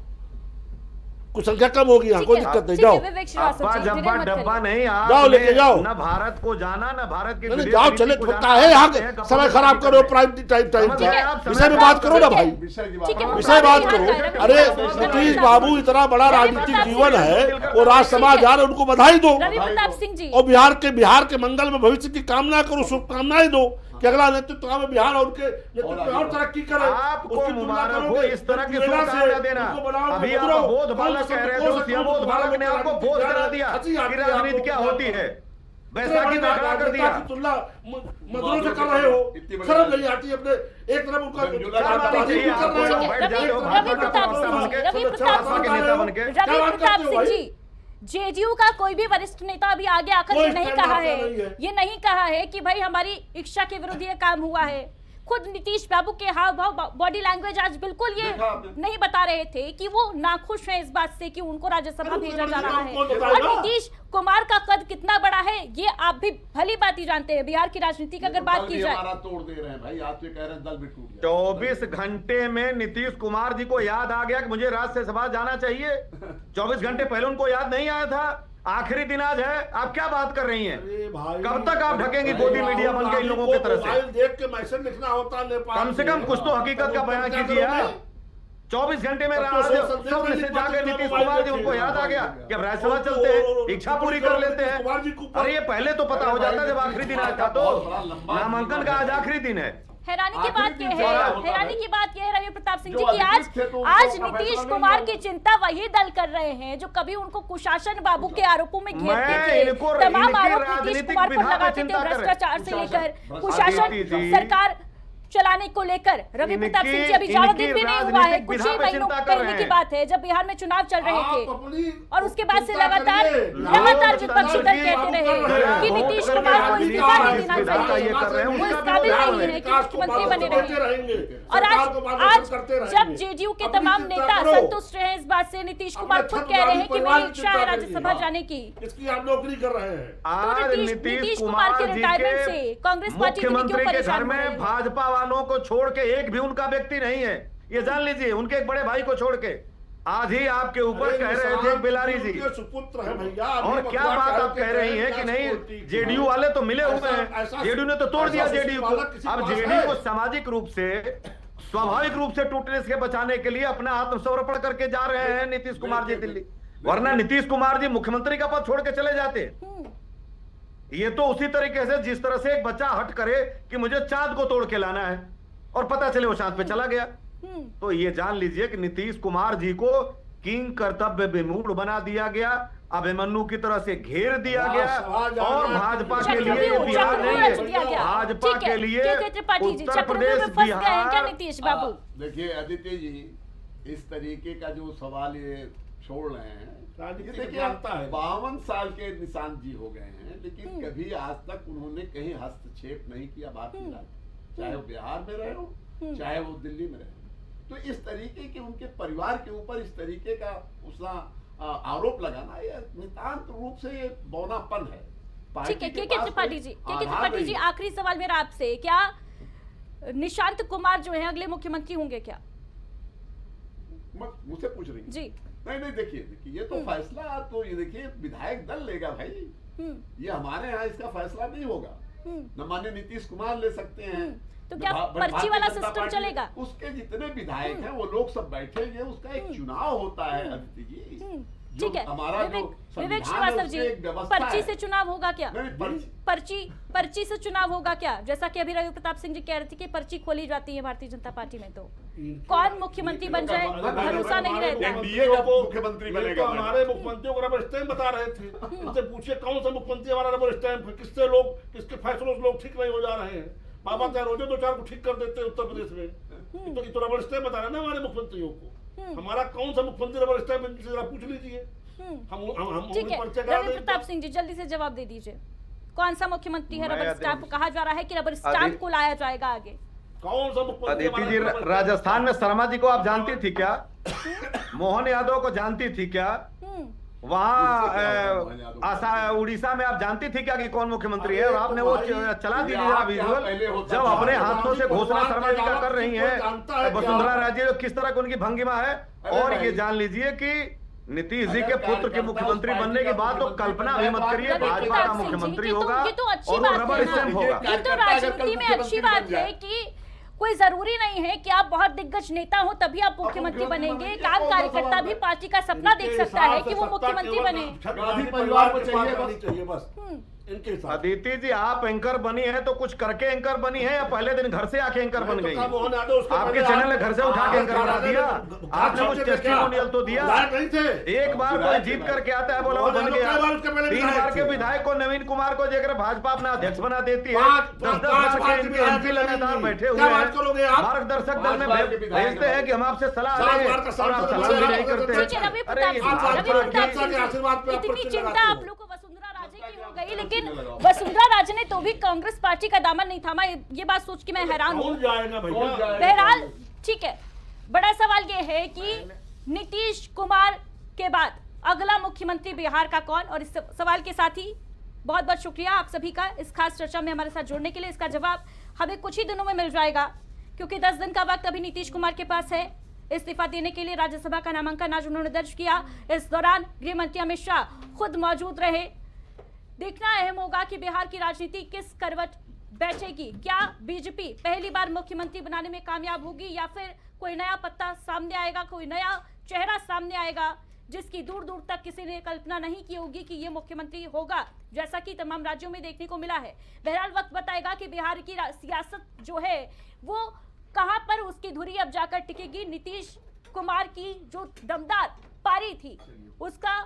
कुछ संख्या कम होगी, यहाँ कोई दिक्कत नहीं, जाओ डब्बा नहीं, जाओ लेके जाओ, ना भारत को जाना ना भारत के जाओ, चले है यहाँ समय खराब करो, प्राइम टाइम का विषय में बात करो ना भाई, विषय बात करो। अरे नीतीश बाबू इतना बड़ा राजनीतिक जीवन है, वो राज्यसभा जा रहे, उनको बधाई दो, और बिहार के मंगल में भविष्य की कामना करो, शुभकामनाएं दो कि अगला नेतृत्व में बिहार और के नेतृत्व और तरक्की करे। आपको मुबारक हो इस तरह की शुभकामना देना। अभी आप बोध बालक कह रहे थे, उस बोध बालक ने आपको बोध करा दिया कि राजनीति क्या होती है, वैसा की खड़ा कर दिया। मजदूरों से कर रहे हो, शर्म नहीं आती अपने एक तरफ उनका जेडीयू का कोई भी वरिष्ठ नेता अभी आगे आकर ये नहीं कहा है कि भाई हमारी इच्छा के विरुद्ध ये काम हुआ है। खुद नीतीश बाबू के हाव भाव, बॉडी लैंग्वेज आज बिल्कुल ये नहीं बता रहे थे कि वो नाखुश हैं इस बात से कि उनको राज्यसभा भेजा जा रहा है। और नीतीश कुमार का कद कितना बड़ा है ये आप भी भली बात ही जानते हैं। बिहार की राजनीति की अगर बात की जाए, तोड़ दे रहे हैं भाई, आप जो कह रहे हैं दल भी टूट गया। 24 घंटे में नीतीश कुमार जी को याद आ गया कि मुझे राज्यसभा जाना चाहिए। 24 घंटे पहले उनको याद नहीं आया था। आखिरी दिन आज है, आप क्या बात कर रही हैं? कब तक आप ढकेंगी गोदी मीडिया बन के इन लोगों की तरह से? देख के मैसेज लिखना होता है नेपाल, कम से कम कुछ तो हकीकत का बयान कीजिए। 24 घंटे में सब में से जाकर नीतीश कुमार जी उनको याद आ गया कि अब राज्यसभा चलते हैं, इच्छा पूरी कर लेते हैं। अरे ये पहले तो पता हो जाता जब आखिरी दिन आता, तो नामांकन का आज आखिरी दिन है। हैरानी की बात यह है रवि प्रताप सिंह जी की आज नीतीश कुमार की चिंता वही दल कर रहे हैं जो कभी उनको कुशासन बाबू के आरोपों में घेरते थे। तमाम आरोप नीतीश कुमार पर लगाते थे, भ्रष्टाचार से लेकर कुशासन सरकार चलाने को लेकर। रवि प्रताप सिंह जी अभी ज्यादा दिन भी नहीं हुआ है, कुछ ही महीनों पहले की बात है जब बिहार में चुनाव चल रहे थे और उसके बाद से लगातार विपक्षी दल कहते रहे कि नीतीश कुमार को इस्तीफा नहीं देना चाहिए, वो इस काबिल नहीं है कि मुख्यमंत्री बने रहेंगे। और आज जब जेडीयू के तमाम नेता संतुष्ट रहे इस बात से, नीतीश कुमार खुद कह रहे हैं कि मेरी इच्छा है राज्यसभा जाने की, इसकी आप नौकरी कर रहे हैं। आज नीतीश कुमार के रिटायरमेंट से कांग्रेस पार्टी मुख्यमंत्री के घर में भाजपा वालों को छोड़ के एक भी उनका व्यक्ति नहीं है, ये जान लीजिए। उनके एक बड़े भाई को छोड़ के आज ही आपके ऊपर कह रहे थे बिलारी जी, सुपुत्र है भैया। और क्या बात आप कह रही हैं कि नहीं जेडीयू वाले तो मिले हुए हैं, जेडीयू ने तो तोड़ दिया जेडीयू को। अब जेडीयू को सामाजिक रूप से स्वाभाविक रूप से टूटने से बचाने के लिए अपना आत्मसमर्पण करके जा रहे हैं नीतीश कुमार जी दिल्ली, वरना नीतीश कुमार जी मुख्यमंत्री का पद छोड़ के चले जाते। ये तो उसी तरीके से जिस तरह से एक बच्चा हट करे कि मुझे चांद को तोड़ के लाना है और पता चले वो चांद पे चला गया। तो ये जान लीजिए कि नीतीश कुमार जी को किंग कर्तव्य विमूढ़ बना दिया गया, अभिमन्यु की तरह से घेर दिया गया। और भाजपा के लिए बिहार नहीं है, भाजपा के लिए उत्तर प्रदेश बिहार। नीतीश बाबू देखिए आदित्य जी, इस तरीके का जो सवाल ये छोड़ रहे हैं, देखिए 52 साल के निशान जी हो गए हैं, लेकिन कभी आज तक उन्होंने कहीं हस्तक्षेप नहीं किया भारतीय राजनीति, चाहे वो बिहार में रहे हो चाहे वो दिल्ली में रहे। तो इस तरीके के उनके परिवार के ऊपर इस तरीके का उसका आरोप लगाना ये नितांत रूप से ये बौनापन है। ठीक है, के त्रिपाठी जी आखिरी सवाल मेरा आपसे, क्या निशांत कुमार जो है अगले मुख्यमंत्री होंगे क्या? मुझसे पूछ रही जी? नहीं देखिए ये तो फैसला तो ये देखिए विधायक दल लेगा भाई, ये हमारे यहाँ इसका फैसला नहीं होगा। न माननीय नीतीश कुमार ले सकते हैं, तो क्या पर्ची वाला सिस्टम चलेगा? उसके जितने विधायक हैं वो लोग सब बैठेंगे, उसका एक चुनाव होता है आदित्य जी। ठीक है, हमारा विवेक श्रीवास्तव जी, पर्ची से चुनाव होगा क्या? पर्ची से चुनाव होगा क्या? जैसा कि अभी रवि प्रताप सिंह जी कह रहे थे कि पर्ची खोली जाती है भारतीय जनता पार्टी में, तो कौन मुख्यमंत्री बन जाए भरोसा नहीं रहता। मुख्यमंत्री बनेगा। हमारे मुख्यमंत्रियों को रबर स्टैंप बता रहे थे, उनसे पूछिए कौन सा मुख्यमंत्री हमारा रबर स्टैंप है, किससे लोग किसके फैसलों से लोग ठीक नहीं हो जा रहे हैं। बाबा क्या रोजे 2-4 को ठीक कर देते हैं उत्तर प्रदेश में, तो रबर स्टैंप बता रहे ना हमारे मुख्यमंत्रियों को। हमारा कौन सा मुख्यमंत्री रबर स्टैंप जरा पूछ लीजिए। ठीक है, रवि प्रताप सिंह जी जल्दी से जवाब दे दीजिए, कौन सा मुख्यमंत्री है रबर स्टैंप? कहा जा रहा है कि रबर स्टैंप को लाया जाएगा आगे। कौन सा मुख्यमंत्री? अदिति जी, राजस्थान में शर्मा जी को आप जानती थी क्या? मोहन यादव को जानती थी क्या? वहाँ उड़ीसा में आप जानती थी क्या कि कौन मुख्यमंत्री है? और आपने वो चला दीजिए विजुअल, जब अपने हाथों से घोषणा शर्मा जी का कर रही है, वसुंधरा राजे किस तरह की उनकी भंगिमा है। और ये जान लीजिए कि नीतीश जी के पुत्र के मुख्यमंत्री बनने की बात तो कल्पना भी मत करिए, भाजपा का मुख्यमंत्री होगा और रबर स्टैंप होगा। ये तो राजनीति में अच्छी बात है कि कोई जरूरी नहीं है कि आप बहुत दिग्गज नेता हो तभी आप मुख्यमंत्री बनेंगे। एक आम कार्यकर्ता भी पार्टी का सपना देख सकता है कि वो मुख्यमंत्री बने। परिवार को चाहिए बस। अदिति जी, आप एंकर बनी है तो कुछ करके एंकर बनी है या पहले दिन घर से आके एंकर बन गई? आपके चैनल ने घर से उठा के एंकर बना दिया, आपने कुछ टेस्टिमोनियल तो दिया। एक बार कोई जीत करके आता है बोला वो बन गया, 3 बार के विधायक को नवीन कुमार को जेकर भाजपा अपना अध्यक्ष बना देती है, 10-10 बार के एमपी लगातार बैठे हुए हैं, मार्गदर्शक दल में भेजते हैं कि हम आपसे सलाह लेंगे और आप सलाह भी नहीं करते। इतनी चिंता आप लोग को वसुंधरा राजे की हो गई कि लेकिन वसुंधरा राजे ने तो भी कांग्रेस पार्टी का दामन नहीं थामा। ये बात सोच के मैं हैरान हूँ। बहरहाल ठीक है, बड़ा सवाल ये है कि नीतीश कुमार के बाद अगला मुख्यमंत्री बिहार का कौन? और इस सवाल के साथ ही बहुत बहुत शुक्रिया आप सभी का इस खास चर्चा में हमारे साथ जुड़ने के लिए। इसका जवाब हमें कुछ ही दिनों में मिल जाएगा, क्योंकि 10 दिन का वक्त अभी नीतीश कुमार के पास है इस्तीफा देने के लिए। राज्यसभा का नामांकन आज उन्होंने दर्ज किया। इस दौरान गृह मंत्री अमित शाह खुद मौजूद रहे। देखना अहम होगा कि बिहार की राजनीति किस करवट बैठेगी। क्या बीजेपी पहली बार मुख्यमंत्री बनाने में कामयाब होगी, या फिर कोई नया पत्ता सामने आएगा, कोई नया चेहरा सामने आएगा जिसकी दूर दूर तक किसी ने कल्पना नहीं की होगी कि ये मुख्यमंत्री होगा, जैसा कि तमाम राज्यों में देखने को मिला है। बहरहाल वक्त बताएगा कि बिहार की सियासत जो है वो कहां पर उसकी धुरी अब जाकर टिकेगी। नीतीश कुमार की जो दमदार पारी थी उसका